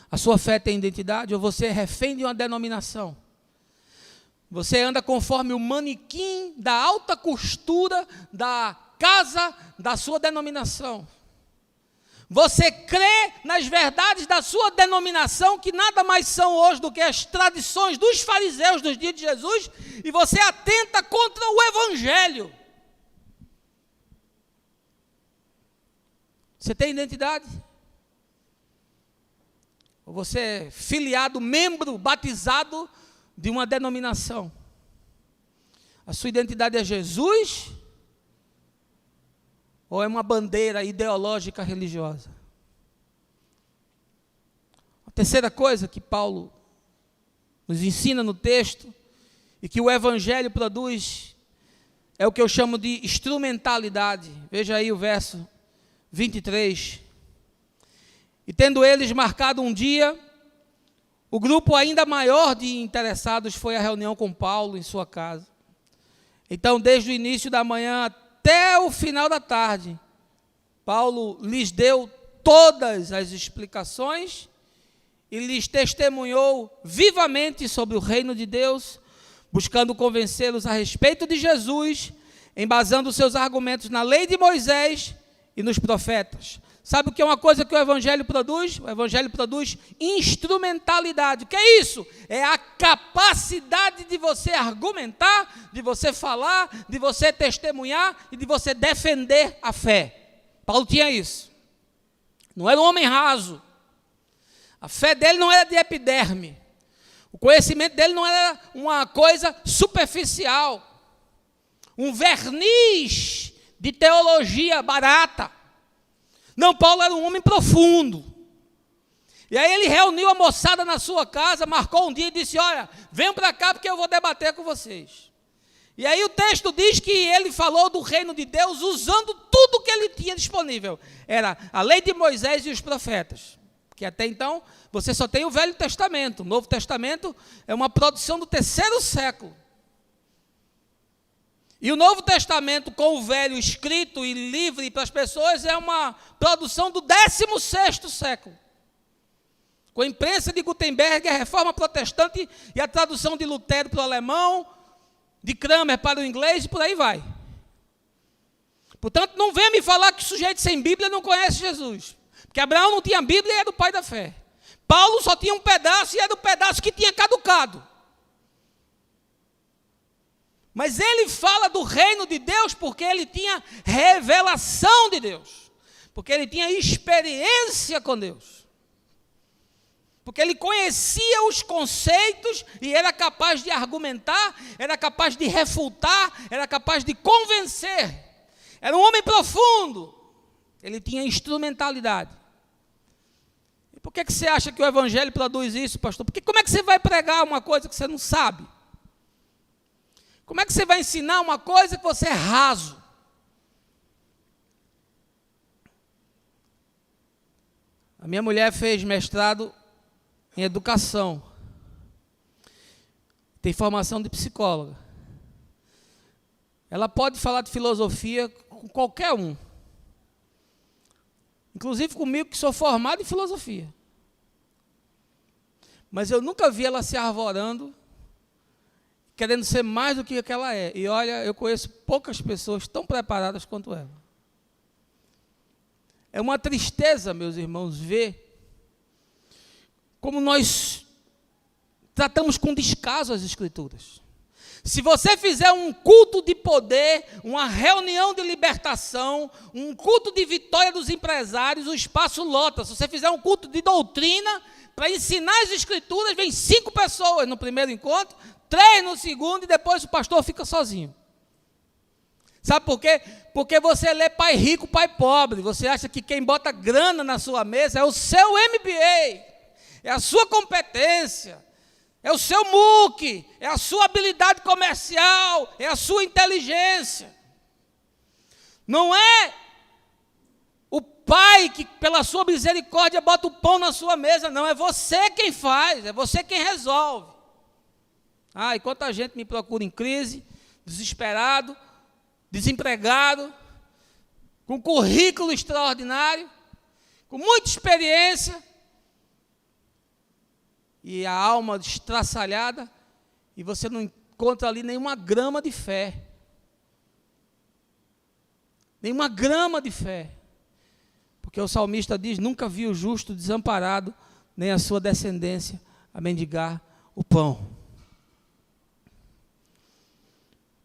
A sua fé tem identidade? Ou você é refém de uma denominação? Você anda conforme o manequim da alta costura da casa da sua denominação. Você crê nas verdades da sua denominação, que nada mais são hoje do que as tradições dos fariseus dos dias de Jesus, e você atenta contra o Evangelho. Você tem identidade? Ou você é filiado, membro, batizado de uma denominação? A sua identidade é Jesus? Ou é uma bandeira ideológica religiosa? A terceira coisa que Paulo nos ensina no texto, e que o Evangelho produz, é o que eu chamo de instrumentalidade. Veja aí o verso 23. E tendo eles marcado um dia, o grupo ainda maior de interessados foi à reunião com Paulo em sua casa. Então, desde o início da manhã até o final da tarde, Paulo lhes deu todas as explicações e lhes testemunhou vivamente sobre o reino de Deus, buscando convencê-los a respeito de Jesus, embasando seus argumentos na lei de Moisés e nos profetas. Sabe o que é uma coisa que o Evangelho produz? O Evangelho produz instrumentalidade. O que é isso? É a capacidade de você argumentar, de você falar, de você testemunhar e de você defender a fé. Paulo tinha isso. Não era um homem raso. A fé dele não era de epiderme. O conhecimento dele não era uma coisa superficial. Um verniz de teologia barata. Não, Paulo era um homem profundo. E aí ele reuniu a moçada na sua casa, marcou um dia e disse: olha, venham para cá porque eu vou debater com vocês. E aí o texto diz que ele falou do reino de Deus usando tudo que ele tinha disponível. Era a lei de Moisés e os profetas. Que até então você só tem o Velho Testamento. O Novo Testamento é uma produção do 3º século. E o Novo Testamento, com o Velho escrito e livre para as pessoas, é uma produção do 16º século. Com a imprensa de Gutenberg, a reforma protestante e a tradução de Lutero para o alemão, de Cranmer para o inglês e por aí vai. Portanto, não venha me falar que o sujeito sem Bíblia não conhece Jesus. Porque Abraão não tinha Bíblia e era o pai da fé. Paulo só tinha um pedaço e era o pedaço que tinha caducado. Mas ele fala do reino de Deus porque ele tinha revelação de Deus. Porque ele tinha experiência com Deus. Porque ele conhecia os conceitos e era capaz de argumentar, era capaz de refutar, era capaz de convencer. Era um homem profundo. Ele tinha instrumentalidade. E por que você acha que o evangelho produz isso, pastor? Porque como é que você vai pregar uma coisa que você não sabe? Como é que você vai ensinar uma coisa que você é raso? A minha mulher fez mestrado em educação. Tem formação de psicóloga. Ela pode falar de filosofia com qualquer um. Inclusive comigo, que sou formado em filosofia. Mas eu nunca vi ela se arvorando, querendo ser mais do que ela é. E olha, eu conheço poucas pessoas tão preparadas quanto ela. É uma tristeza, meus irmãos, ver como nós tratamos com descaso as Escrituras. Se você fizer um culto de poder, uma reunião de libertação, um culto de vitória dos empresários, o espaço lota. Se você fizer um culto de doutrina, para ensinar as Escrituras, vem 5 pessoas no primeiro encontro, 3 no segundo, e depois o pastor fica sozinho. Sabe por quê? Porque você lê pai rico, pai pobre. Você acha que quem bota grana na sua mesa é o seu MBA, é a sua competência, é o seu MOOC, é a sua habilidade comercial, é a sua inteligência. Não é o pai que, pela sua misericórdia, bota o pão na sua mesa, não. É você quem faz, é você quem resolve. E quanta gente me procura em crise, desesperado, desempregado, com currículo extraordinário, com muita experiência, e a alma estraçalhada, e você não encontra ali nenhuma grama de fé. Nenhuma grama de fé. Porque o salmista diz: nunca vi o justo desamparado, nem a sua descendência a mendigar o pão.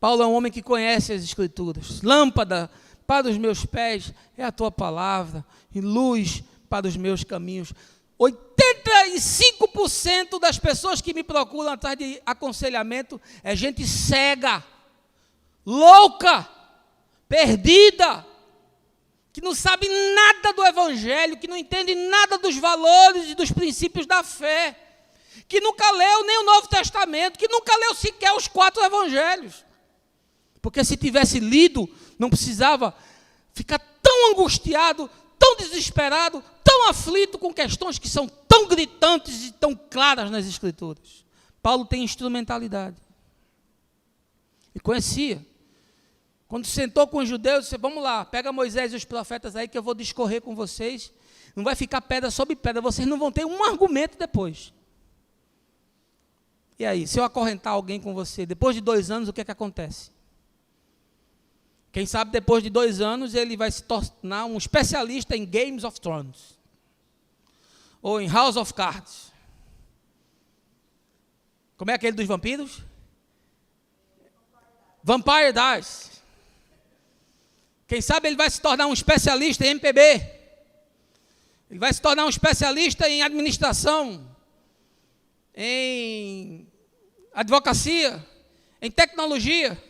Paulo é um homem que conhece as Escrituras. Lâmpada para os meus pés é a tua palavra, e luz para os meus caminhos. 85% das pessoas que me procuram atrás de aconselhamento é gente cega, louca, perdida, que não sabe nada do Evangelho, que não entende nada dos valores e dos princípios da fé, que nunca leu nem o Novo Testamento, que nunca leu sequer os 4 Evangelhos. Porque se tivesse lido, não precisava ficar tão angustiado, tão desesperado, tão aflito com questões que são tão gritantes e tão claras nas Escrituras. Paulo tem instrumentalidade. E conhecia. Quando sentou com os judeus, disse: vamos lá, pega Moisés e os profetas aí que eu vou discorrer com vocês. Não vai ficar pedra sobre pedra, vocês não vão ter um argumento depois. E aí, se eu acorrentar alguém com você, depois de 2 anos, o que é que acontece? Quem sabe depois de 2 anos ele vai se tornar um especialista em Games of Thrones. Ou em House of Cards. Como é aquele dos vampiros? Vampire Diaries. Quem sabe ele vai se tornar um especialista em MPB. Ele vai se tornar um especialista em administração, em advocacia, em tecnologia.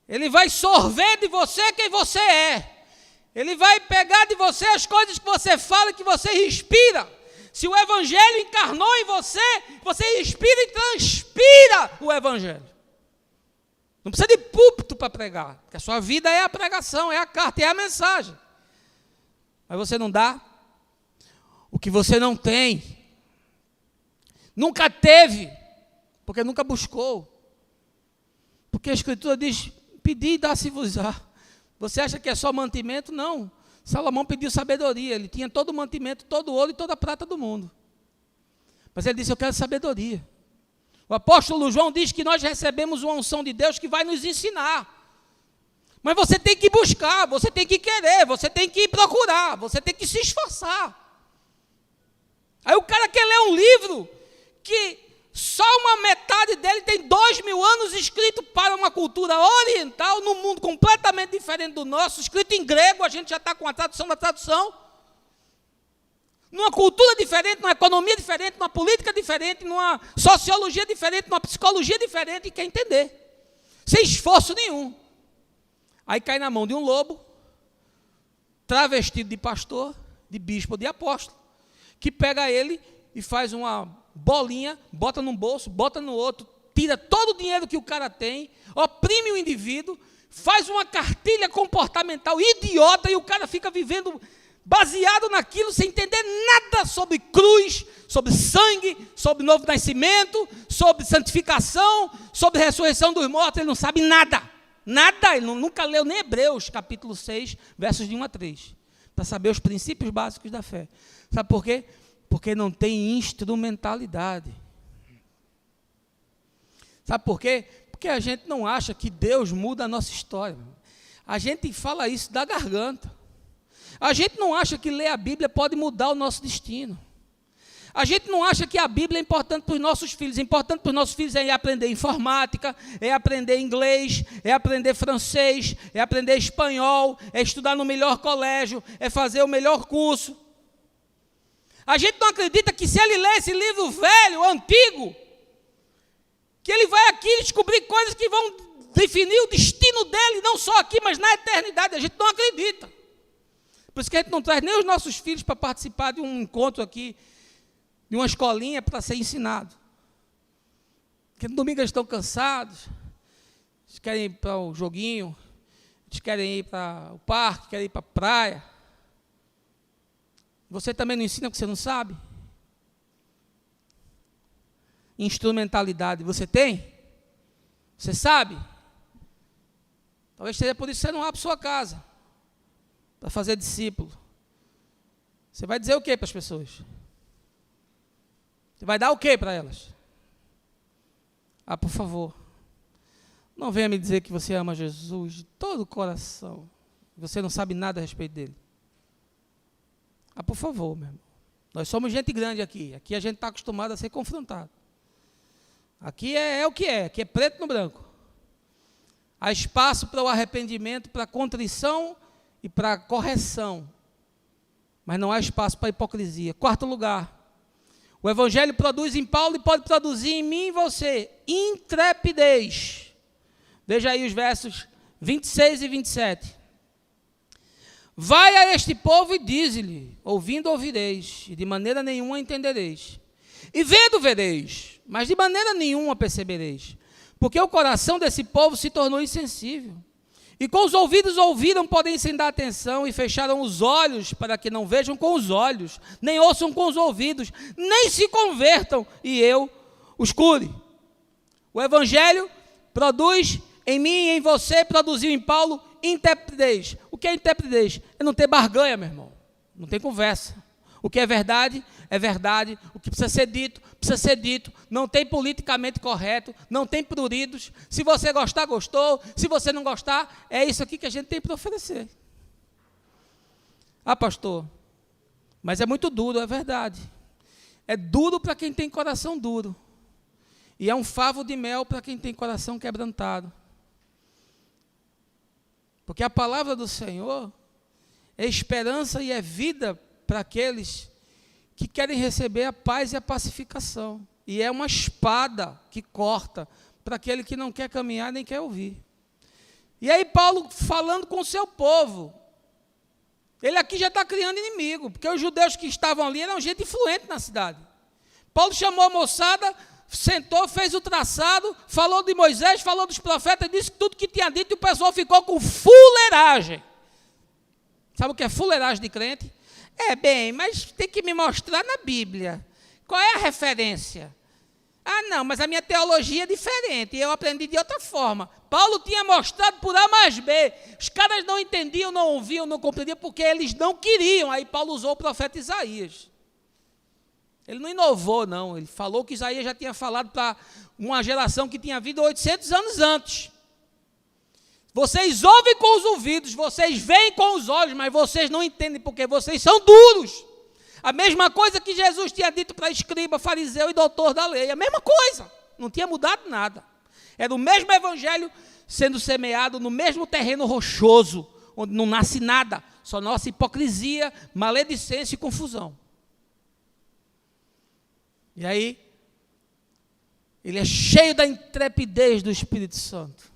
Ele vai sorver de você quem você é. Ele vai pegar de você as coisas que você fala, que você respira. Se o Evangelho encarnou em você, você respira e transpira o Evangelho. Não precisa de púlpito para pregar, porque a sua vida é a pregação, é a carta, é a mensagem. Mas você não dá o que você não tem. Nunca teve, porque nunca buscou. Porque a Escritura diz: pedi e dá-se-vos-á. Você acha que é só mantimento? Não. Salomão pediu sabedoria. Ele tinha todo o mantimento, todo o ouro e toda a prata do mundo. Mas ele disse: eu quero sabedoria. O apóstolo João diz que nós recebemos uma unção de Deus que vai nos ensinar. Mas você tem que buscar, você tem que querer, você tem que procurar, você tem que se esforçar. Aí o cara quer ler um livro que só uma metade dele tem 2000 anos escrito para uma cultura oriental, num mundo completamente diferente do nosso, escrito em grego, a gente já está com a tradução da tradução. Numa cultura diferente, numa economia diferente, numa política diferente, numa sociologia diferente, numa psicologia diferente, e quer entender, sem esforço nenhum. Aí cai na mão de um lobo, travestido de pastor, de bispo, de apóstolo, que pega ele e faz uma bolinha, bota num bolso, bota no outro, tira todo o dinheiro que o cara tem, oprime o indivíduo, faz uma cartilha comportamental idiota, e o cara fica vivendo baseado naquilo, sem entender nada sobre cruz, sobre sangue, sobre novo nascimento, sobre santificação, sobre ressurreição dos mortos. Ele não sabe nada, nada. Ele nunca leu nem Hebreus, capítulo 6, versos de 1 a 3, para saber os princípios básicos da fé. Sabe por quê? Porque não tem instrumentalidade. Sabe por quê? Porque a gente não acha que Deus muda a nossa história. A gente fala isso da garganta. A gente não acha que ler a Bíblia pode mudar o nosso destino. A gente não acha que a Bíblia é importante para os nossos filhos. Importante para os nossos filhos é aprender informática, é aprender inglês, é aprender francês, é aprender espanhol, é estudar no melhor colégio, é fazer o melhor curso. A gente não acredita que se ele ler esse livro velho, antigo, que ele vai aqui descobrir coisas que vão definir o destino dele, não só aqui, mas na eternidade. A gente não acredita. Por isso que a gente não traz nem os nossos filhos para participar de um encontro aqui, de uma escolinha para ser ensinado. Porque no domingo eles estão cansados, eles querem ir para o joguinho, eles querem ir para o parque, querem ir para a praia. Você também não ensina o que você não sabe? Instrumentalidade, você tem? Você sabe? Talvez seja por isso que você não abre sua casa para fazer discípulo. Você vai dizer o que para as pessoas? Você vai dar o que para elas? Ah, por favor, não venha me dizer que você ama Jesus de todo o coração. Você não sabe nada a respeito dele. Ah, por favor, meu irmão. Nós somos gente grande aqui. Aqui a gente está acostumado a ser confrontado. Aqui é o que é. Aqui é preto no branco. Há espaço para o arrependimento, para a contrição e para a correção. Mas não há espaço para a hipocrisia. Quarto lugar. O Evangelho produz em Paulo e pode produzir em mim e você intrepidez. Veja aí os versos 26 e 27. Vai a este povo e dize-lhe, ouvindo ouvireis, e de maneira nenhuma entendereis. E vendo vereis, mas de maneira nenhuma percebereis. Porque o coração desse povo se tornou insensível. E com os ouvidos ouviram, porém sem dar atenção, e fecharam os olhos para que não vejam com os olhos, nem ouçam com os ouvidos, nem se convertam, e eu os cure. O Evangelho produz em mim e em você, produziu em Paulo, intrepidez. O que é intrepidez? É não ter barganha, meu irmão. Não tem conversa. O que é verdade, é verdade. O que precisa ser dito, precisa ser dito. Não tem politicamente correto, não tem pruridos. Se você gostar, gostou. Se você não gostar, é isso aqui que a gente tem para oferecer. Ah, pastor, mas é muito duro, é verdade. É duro para quem tem coração duro. E é um favo de mel para quem tem coração quebrantado. Porque a palavra do Senhor é esperança e é vida para aqueles que querem receber a paz e a pacificação. E é uma espada que corta para aquele que não quer caminhar nem quer ouvir. E aí Paulo falando com o seu povo, ele aqui já está criando inimigo, porque os judeus que estavam ali eram gente influente na cidade. Paulo chamou a moçada, sentou, fez o traçado, falou de Moisés, falou dos profetas, disse tudo que tinha dito, e o pessoal ficou com fuleiragem. Sabe o que é fuleiragem de crente? É, bem, mas tem que me mostrar na Bíblia. Qual é a referência? Ah, não, mas a minha teologia é diferente, eu aprendi de outra forma. Paulo tinha mostrado por A mais B. Os caras não entendiam, não ouviam, não compreendiam, porque eles não queriam. Aí Paulo usou o profeta Isaías. Ele não inovou, não. Ele falou que Isaías já tinha falado para uma geração que tinha vindo 800 anos antes. Vocês ouvem com os ouvidos, vocês veem com os olhos, mas vocês não entendem porque vocês são duros. A mesma coisa que Jesus tinha dito para escriba, fariseu e doutor da lei. A mesma coisa. Não tinha mudado nada. Era o mesmo evangelho sendo semeado no mesmo terreno rochoso, onde não nasce nada, só nossa hipocrisia, maledicência e confusão. E aí, ele é cheio da intrepidez do Espírito Santo.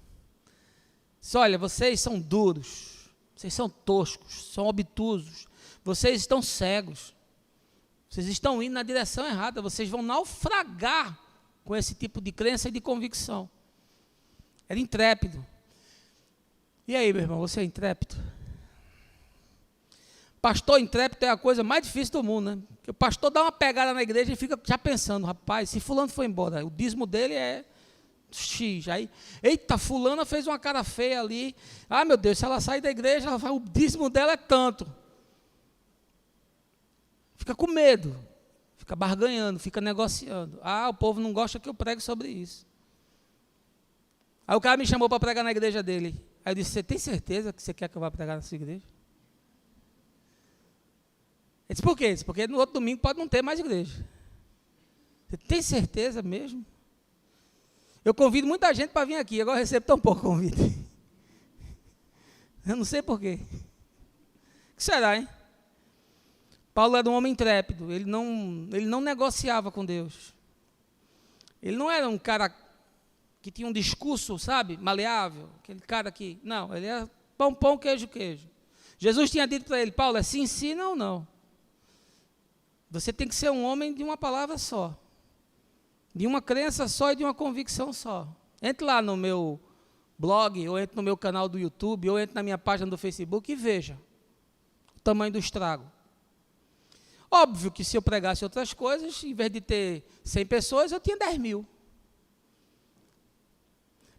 Diz, olha, vocês são duros, vocês são toscos, são obtusos, vocês estão cegos, vocês estão indo na direção errada, vocês vão naufragar com esse tipo de crença e de convicção. Era intrépido. E aí, meu irmão, você é intrépido? Pastor intrépido é a coisa mais difícil do mundo, né? Porque o pastor dá uma pegada na igreja e fica já pensando, rapaz, se fulano foi embora, o dízimo dele é X. Aí, eita, fulana fez uma cara feia ali. Ah, meu Deus, se ela sair da igreja, o dízimo dela é tanto. Fica com medo, fica barganhando, fica negociando. Ah, o povo não gosta que eu pregue sobre isso. Aí o cara me chamou para pregar na igreja dele. Aí eu disse, você tem certeza que você quer que eu vá pregar na sua igreja? Ele disse, por quê? Ele disse, porque no outro domingo pode não ter mais igreja. Você tem certeza mesmo? Eu convido muita gente para vir aqui, agora eu recebo tão pouco convite. Eu não sei por quê. O que será, hein? Paulo era um homem intrépido, ele não negociava com Deus. Ele não era um cara que tinha um discurso, sabe, maleável, aquele cara que, não, ele era pão, queijo. Jesus tinha dito para ele, Paulo, é sim, não, não. Você tem que ser um homem de uma palavra só, de uma crença só e de uma convicção só. Entre lá no meu blog, ou entre no meu canal do YouTube, ou entre na minha página do Facebook e veja o tamanho do estrago. Óbvio que se eu pregasse outras coisas, em vez de ter 100 pessoas, eu tinha 10 mil.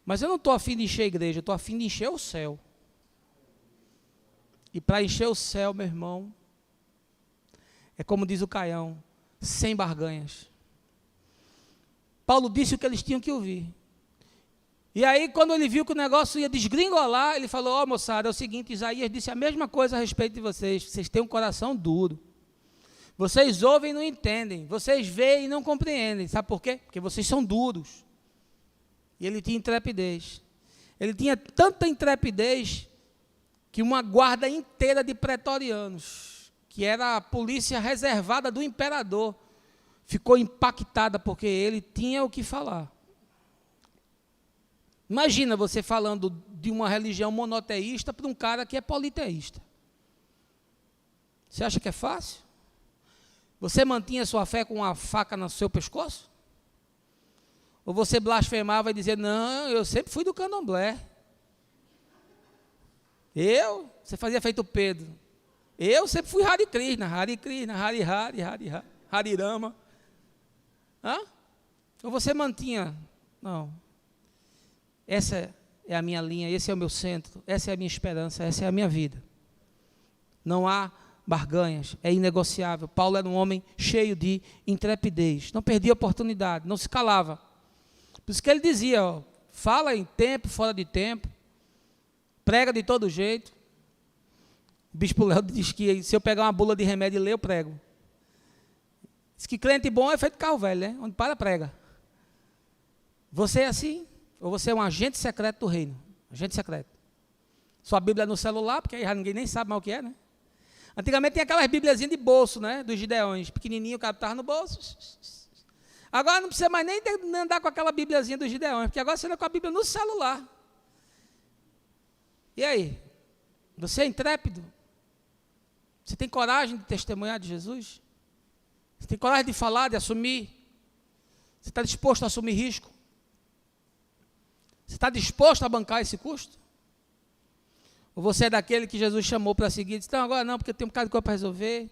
Mas eu não estou a fim de encher a igreja, eu estou a fim de encher o céu. E para encher o céu, meu irmão, é como diz o Caião, sem barganhas. Paulo disse o que eles tinham que ouvir. E aí, quando ele viu que o negócio ia desgringolar, ele falou, ó, moçada, é o seguinte, Isaías disse a mesma coisa a respeito de vocês têm um coração duro. Vocês ouvem e não entendem, vocês veem e não compreendem. Sabe por quê? Porque vocês são duros. E ele tinha intrepidez. Ele tinha tanta intrepidez que uma guarda inteira de pretorianos, que era a polícia reservada do imperador, ficou impactada porque ele tinha o que falar. Imagina você falando de uma religião monoteísta para um cara que é politeísta. Você acha que é fácil? Você mantinha sua fé com uma faca no seu pescoço? Ou você blasfemava e dizia, não, eu sempre fui do candomblé. Você fazia feito Pedro. Eu sempre fui Hare Krishna, Hari Harirama. Ou você mantinha, não. Essa é a minha linha, esse é o meu centro, essa é a minha esperança, essa é a minha vida. Não há barganhas, é inegociável. Paulo era um homem cheio de intrepidez, não perdia oportunidade, não se calava. Por isso que ele dizia, ó, fala em tempo, fora de tempo, prega de todo jeito. O bispo Léo diz que se eu pegar uma bula de remédio e ler, eu prego. Diz que crente bom é feito carro velho, né? Onde para, prega. Você é assim? Ou você é um agente secreto do reino? Agente secreto. Sua Bíblia é no celular, porque aí já ninguém nem sabe mais o que é, né? Antigamente tinha aquelas bíbliazinhas de bolso, né? Dos gideões, pequenininho, o cara estava no bolso. Agora não precisa mais nem andar com aquela bíbliazinha dos gideões, porque agora você anda com a Bíblia no celular. E aí? Você é intrépido? Você tem coragem de testemunhar de Jesus? Você tem coragem de falar, de assumir? Você está disposto a assumir risco? Você está disposto a bancar esse custo? Ou você é daquele que Jesus chamou para seguir e disse, não, agora não, porque eu tenho um bocado de coisa para resolver,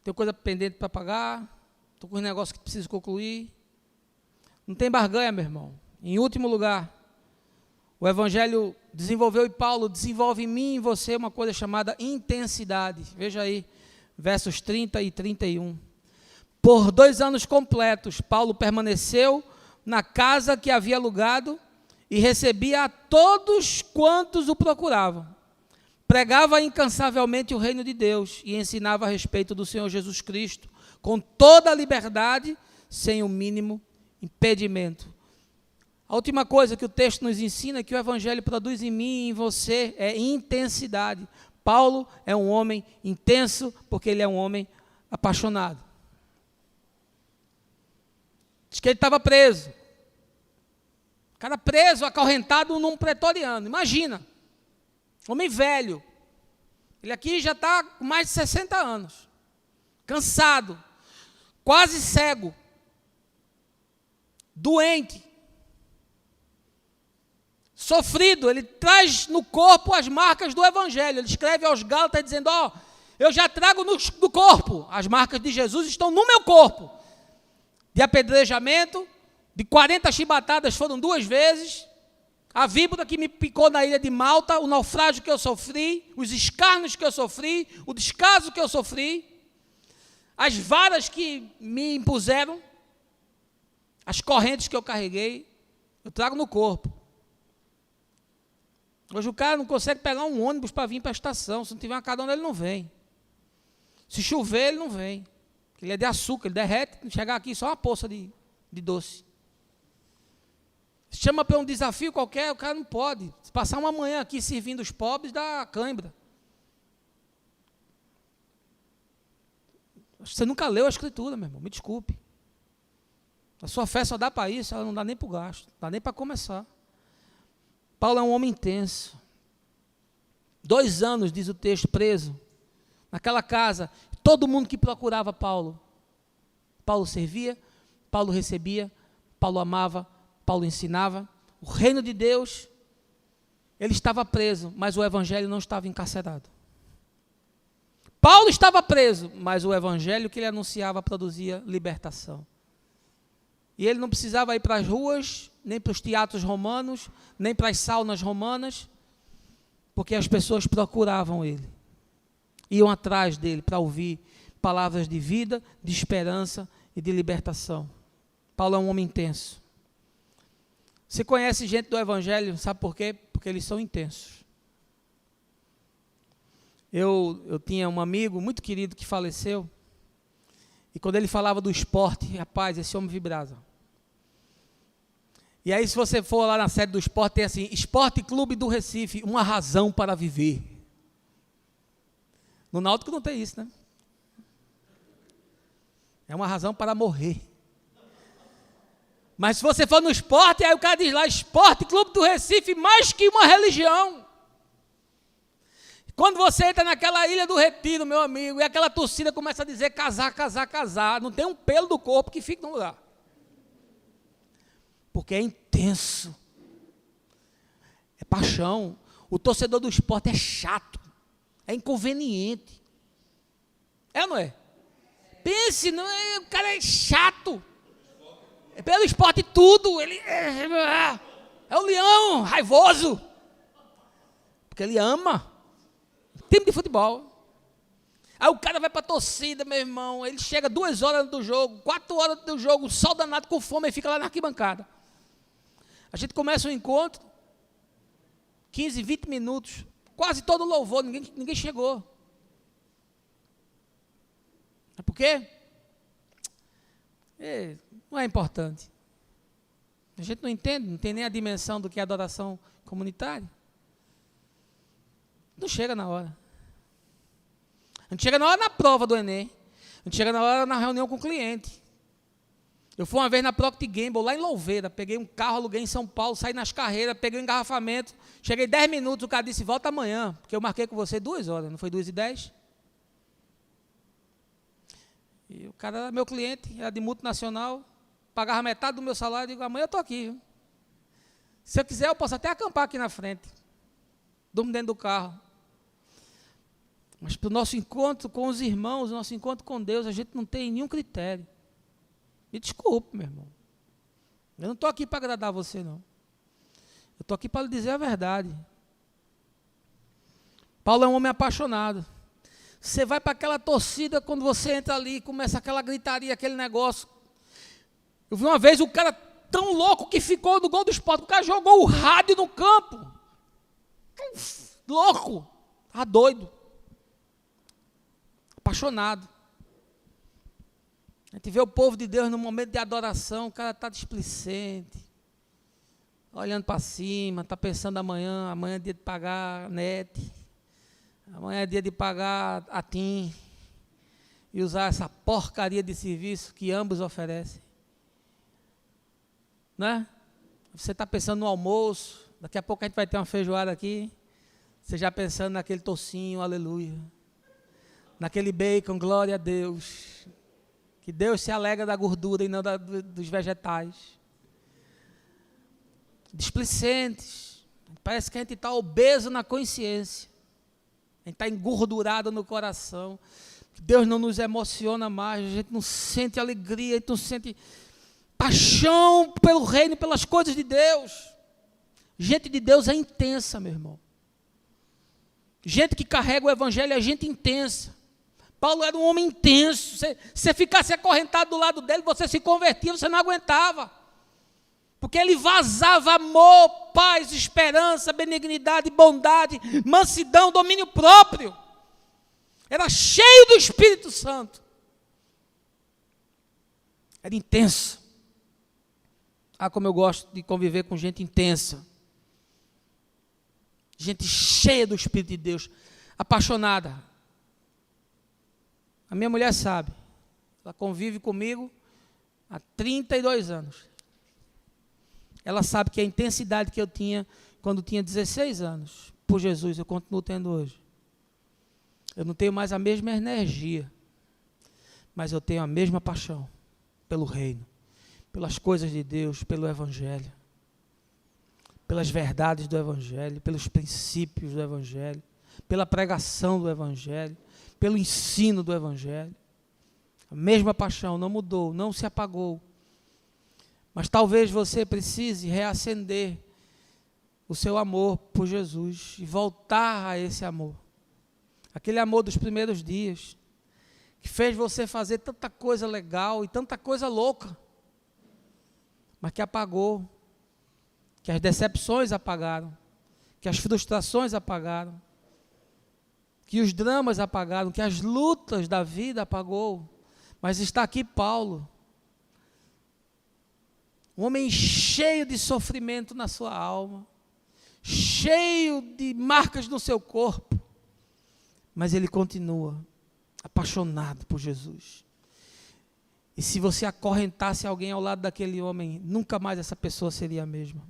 tenho coisa pendente para pagar, estou com um negócio que preciso concluir. Não tem barganha, meu irmão. Em último lugar, o Evangelho desenvolveu e Paulo desenvolve em mim e em você uma coisa chamada intensidade. Veja aí, versos 30 e 31. Por 2 anos completos, Paulo permaneceu na casa que havia alugado e recebia a todos quantos o procuravam. pregava incansavelmente o reino de Deus e ensinava a respeito do Senhor Jesus Cristo, com toda a liberdade, sem o mínimo impedimento. A última coisa que o texto nos ensina é que o evangelho produz em mim e em você é intensidade. Paulo é um homem intenso porque ele é um homem apaixonado. Diz que ele estava preso. O cara preso, acorrentado num pretoriano. Imagina, homem velho. Ele aqui já está com mais de 60 anos. Cansado, quase cego, doente, sofrido. Ele traz no corpo as marcas do evangelho. Ele escreve aos Gálatas dizendo, eu já trago no corpo, as marcas de Jesus estão no meu corpo, de apedrejamento, de 40 chibatadas foram 2 vezes, a víbora que me picou na ilha de Malta, o naufrágio que eu sofri, os escárnios que eu sofri, o descaso que eu sofri, as varas que me impuseram, as correntes que eu carreguei, eu trago no corpo. Hoje o cara não consegue pegar um ônibus para vir para a estação, se não tiver uma carona ele não vem. Se chover ele não vem, ele é de açúcar, ele derrete, chegar aqui só uma poça de doce. Se chama para um desafio qualquer, o cara não pode. Se passar uma manhã aqui servindo os pobres, dá cãibra. Você nunca leu a Escritura, meu irmão, me desculpe. A sua fé só dá para isso, ela não dá nem para o gasto, não dá nem para começar. Paulo é um homem intenso. 2 anos, diz o texto, preso. Naquela casa, todo mundo que procurava Paulo. Paulo servia, Paulo recebia, Paulo amava, Paulo ensinava. O reino de Deus, ele estava preso, mas o evangelho não estava encarcerado. Paulo estava preso, mas o evangelho que ele anunciava produzia libertação. E ele não precisava ir para as ruas, nem para os teatros romanos, nem para as saunas romanas, porque as pessoas procuravam ele. Iam atrás dele para ouvir palavras de vida, de esperança e de libertação. Paulo é um homem intenso. Você conhece gente do evangelho, sabe por quê? Porque eles são intensos. Eu tinha um amigo muito querido que faleceu, e quando ele falava do esporte, rapaz, esse homem vibrava. E aí, se você for lá na sede do esporte, tem assim, Esporte Clube do Recife, uma razão para viver. No Náutico não tem isso, né? É uma razão para morrer. Mas se você for no esporte, aí o cara diz lá, Esporte Clube do Recife, mais que uma religião. Quando você entra naquela ilha do Retiro, meu amigo, e aquela torcida começa a dizer casar, casar, casar, não tem um pelo do corpo que fique no lugar. Porque é intenso. É paixão. O torcedor do esporte é chato. É inconveniente. É ou não é? Pense, não é, o cara é chato. É pelo esporte tudo. Ele é o leão raivoso. Porque ele ama. Time de futebol. Aí o cara vai para a torcida, meu irmão. Ele chega 2 horas do jogo, 4 horas do jogo, sol danado com fome e fica lá na arquibancada. A gente começa o encontro, 15, 20 minutos, quase todo louvor, ninguém chegou. É por quê? Não é importante. A gente não entende, não tem nem a dimensão do que é adoração comunitária. Não chega na hora. A gente chega na hora na prova do Enem. A gente chega na hora na reunião com o cliente. Eu fui uma vez na Procter & Gamble, lá em Louveira, peguei um carro, aluguei em São Paulo, saí nas carreiras, peguei um engarrafamento, cheguei 10 minutos, o cara disse, volta amanhã, porque eu marquei com você 2 horas, não foi 2h10? E o cara era meu cliente, era de multinacional, pagava metade do meu salário, digo, amanhã eu estou aqui. Viu? Se eu quiser, eu posso até acampar aqui na frente, durmo dentro do carro. Mas para o nosso encontro com os irmãos, o nosso encontro com Deus, a gente não tem nenhum critério. Me desculpe, meu irmão. Eu não estou aqui para agradar você, não. Eu estou aqui para lhe dizer a verdade. Paulo é um homem apaixonado. Você vai para aquela torcida, quando você entra ali, começa aquela gritaria, aquele negócio. Eu vi uma vez o cara tão louco que ficou no gol do Sport, o cara jogou o rádio no campo. Louco. Estava doido. Apaixonado. A gente vê o povo de Deus no momento de adoração, o cara está displicente, olhando para cima, está pensando amanhã é dia de pagar a net, amanhã é dia de pagar a TIM, e usar essa porcaria de serviço que ambos oferecem. Né? Você está pensando no almoço, daqui a pouco a gente vai ter uma feijoada aqui, você já pensando naquele tocinho, aleluia, naquele bacon, glória a Deus, que Deus se alegra da gordura e não dos vegetais. Displicentes, parece que a gente está obeso na consciência, a gente está engordurado no coração, Deus não nos emociona mais, a gente não sente alegria, a gente não sente paixão pelo reino, pelas coisas de Deus. Gente de Deus é intensa, meu irmão. Gente que carrega o evangelho é gente intensa. Paulo era um homem intenso. Se ficasse acorrentado do lado dele, você se convertia, você não aguentava. Porque ele vazava amor, paz, esperança, benignidade, bondade, mansidão, domínio próprio. Era cheio do Espírito Santo. Era intenso. Ah, como eu gosto de conviver com gente intensa. Gente cheia do Espírito de Deus, apaixonada. A minha mulher sabe, ela convive comigo há 32 anos. Ela sabe que a intensidade que eu tinha quando tinha 16 anos, por Jesus, eu continuo tendo hoje. Eu não tenho mais a mesma energia, mas eu tenho a mesma paixão pelo reino, pelas coisas de Deus, pelo Evangelho, pelas verdades do Evangelho, pelos princípios do Evangelho, pela pregação do Evangelho, pelo ensino do Evangelho. A mesma paixão não mudou, não se apagou. Mas talvez você precise reacender o seu amor por Jesus e voltar a esse amor. Aquele amor dos primeiros dias, que fez você fazer tanta coisa legal e tanta coisa louca, mas que apagou, que as decepções apagaram, que as frustrações apagaram, que os dramas apagaram, que as lutas da vida apagou. Mas está aqui Paulo, um homem cheio de sofrimento na sua alma, cheio de marcas no seu corpo, mas ele continua apaixonado por Jesus. E se você acorrentasse alguém ao lado daquele homem, nunca mais essa pessoa seria a mesma.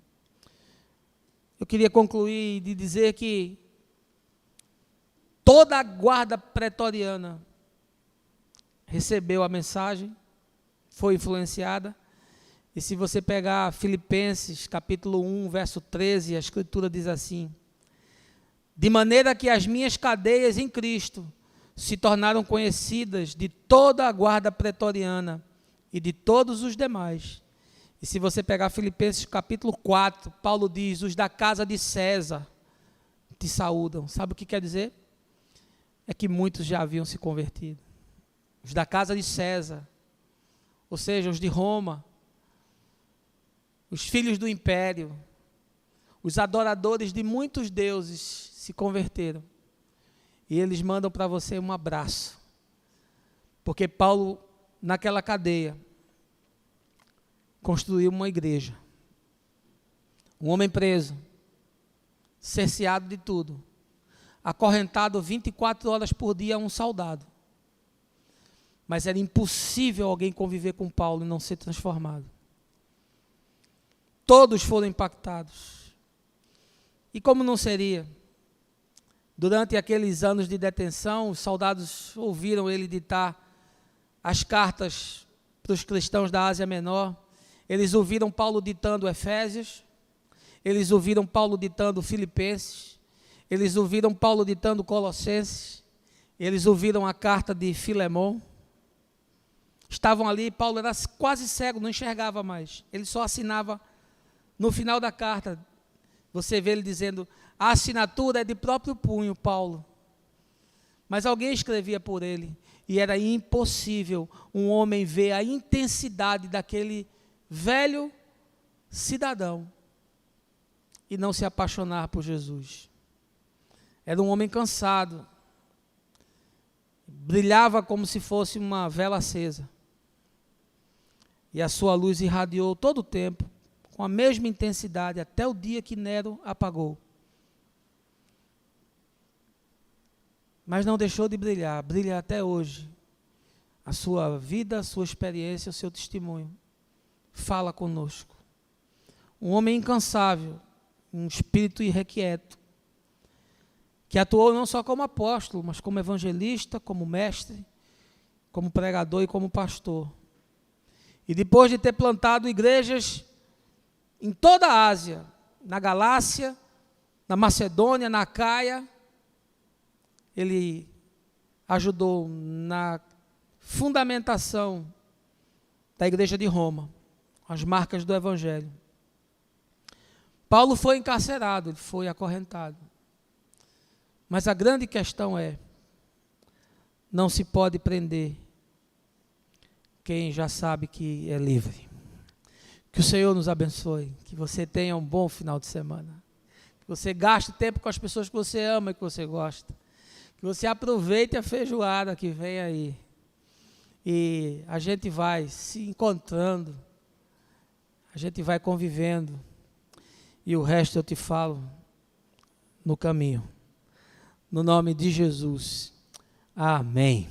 Eu queria concluir de dizer que toda a guarda pretoriana recebeu a mensagem, foi influenciada. E se você pegar Filipenses capítulo 1, verso 13, a Escritura diz assim: de maneira que as minhas cadeias em Cristo se tornaram conhecidas de toda a guarda pretoriana e de todos os demais. E se você pegar Filipenses capítulo 4, Paulo diz: os da casa de César te saúdam. Sabe o que quer dizer? É que muitos já haviam se convertido. Os da casa de César, ou seja, os de Roma, os filhos do império, os adoradores de muitos deuses se converteram. E eles mandam para você um abraço. Porque Paulo, naquela cadeia, construiu uma igreja. Um homem preso, cerceado de tudo, acorrentado 24 horas por dia a um soldado. Mas era impossível alguém conviver com Paulo e não ser transformado. Todos foram impactados. E como não seria? Durante aqueles anos de detenção, os soldados ouviram ele ditar as cartas para os cristãos da Ásia Menor. Eles ouviram Paulo ditando Efésios, eles ouviram Paulo ditando Filipenses, eles ouviram Paulo ditando Colossenses, eles ouviram a carta de Filemão. Estavam ali, Paulo era quase cego, não enxergava mais. Ele só assinava no final da carta. Você vê ele dizendo: a assinatura é de próprio punho, Paulo. Mas alguém escrevia por ele. E era impossível um homem ver a intensidade daquele velho cidadão e não se apaixonar por Jesus. Era um homem cansado. Brilhava como se fosse uma vela acesa. E a sua luz irradiou todo o tempo, com a mesma intensidade, até o dia que Nero apagou. Mas não deixou de brilhar, brilha até hoje. A sua vida, a sua experiência, o seu testemunho. Fala conosco. Um homem incansável, um espírito irrequieto, que atuou não só como apóstolo, mas como evangelista, como mestre, como pregador e como pastor. E depois de ter plantado igrejas em toda a Ásia, na Galácia, na Macedônia, na Acaia, ele ajudou na fundamentação da igreja de Roma, as marcas do evangelho. Paulo foi encarcerado, ele foi acorrentado. Mas a grande questão é, não se pode prender quem já sabe que é livre. Que o Senhor nos abençoe, que você tenha um bom final de semana, que você gaste tempo com as pessoas que você ama e que você gosta, que você aproveite a feijoada que vem aí, e a gente vai se encontrando, a gente vai convivendo, e o resto eu te falo no caminho. No nome de Jesus. Amém.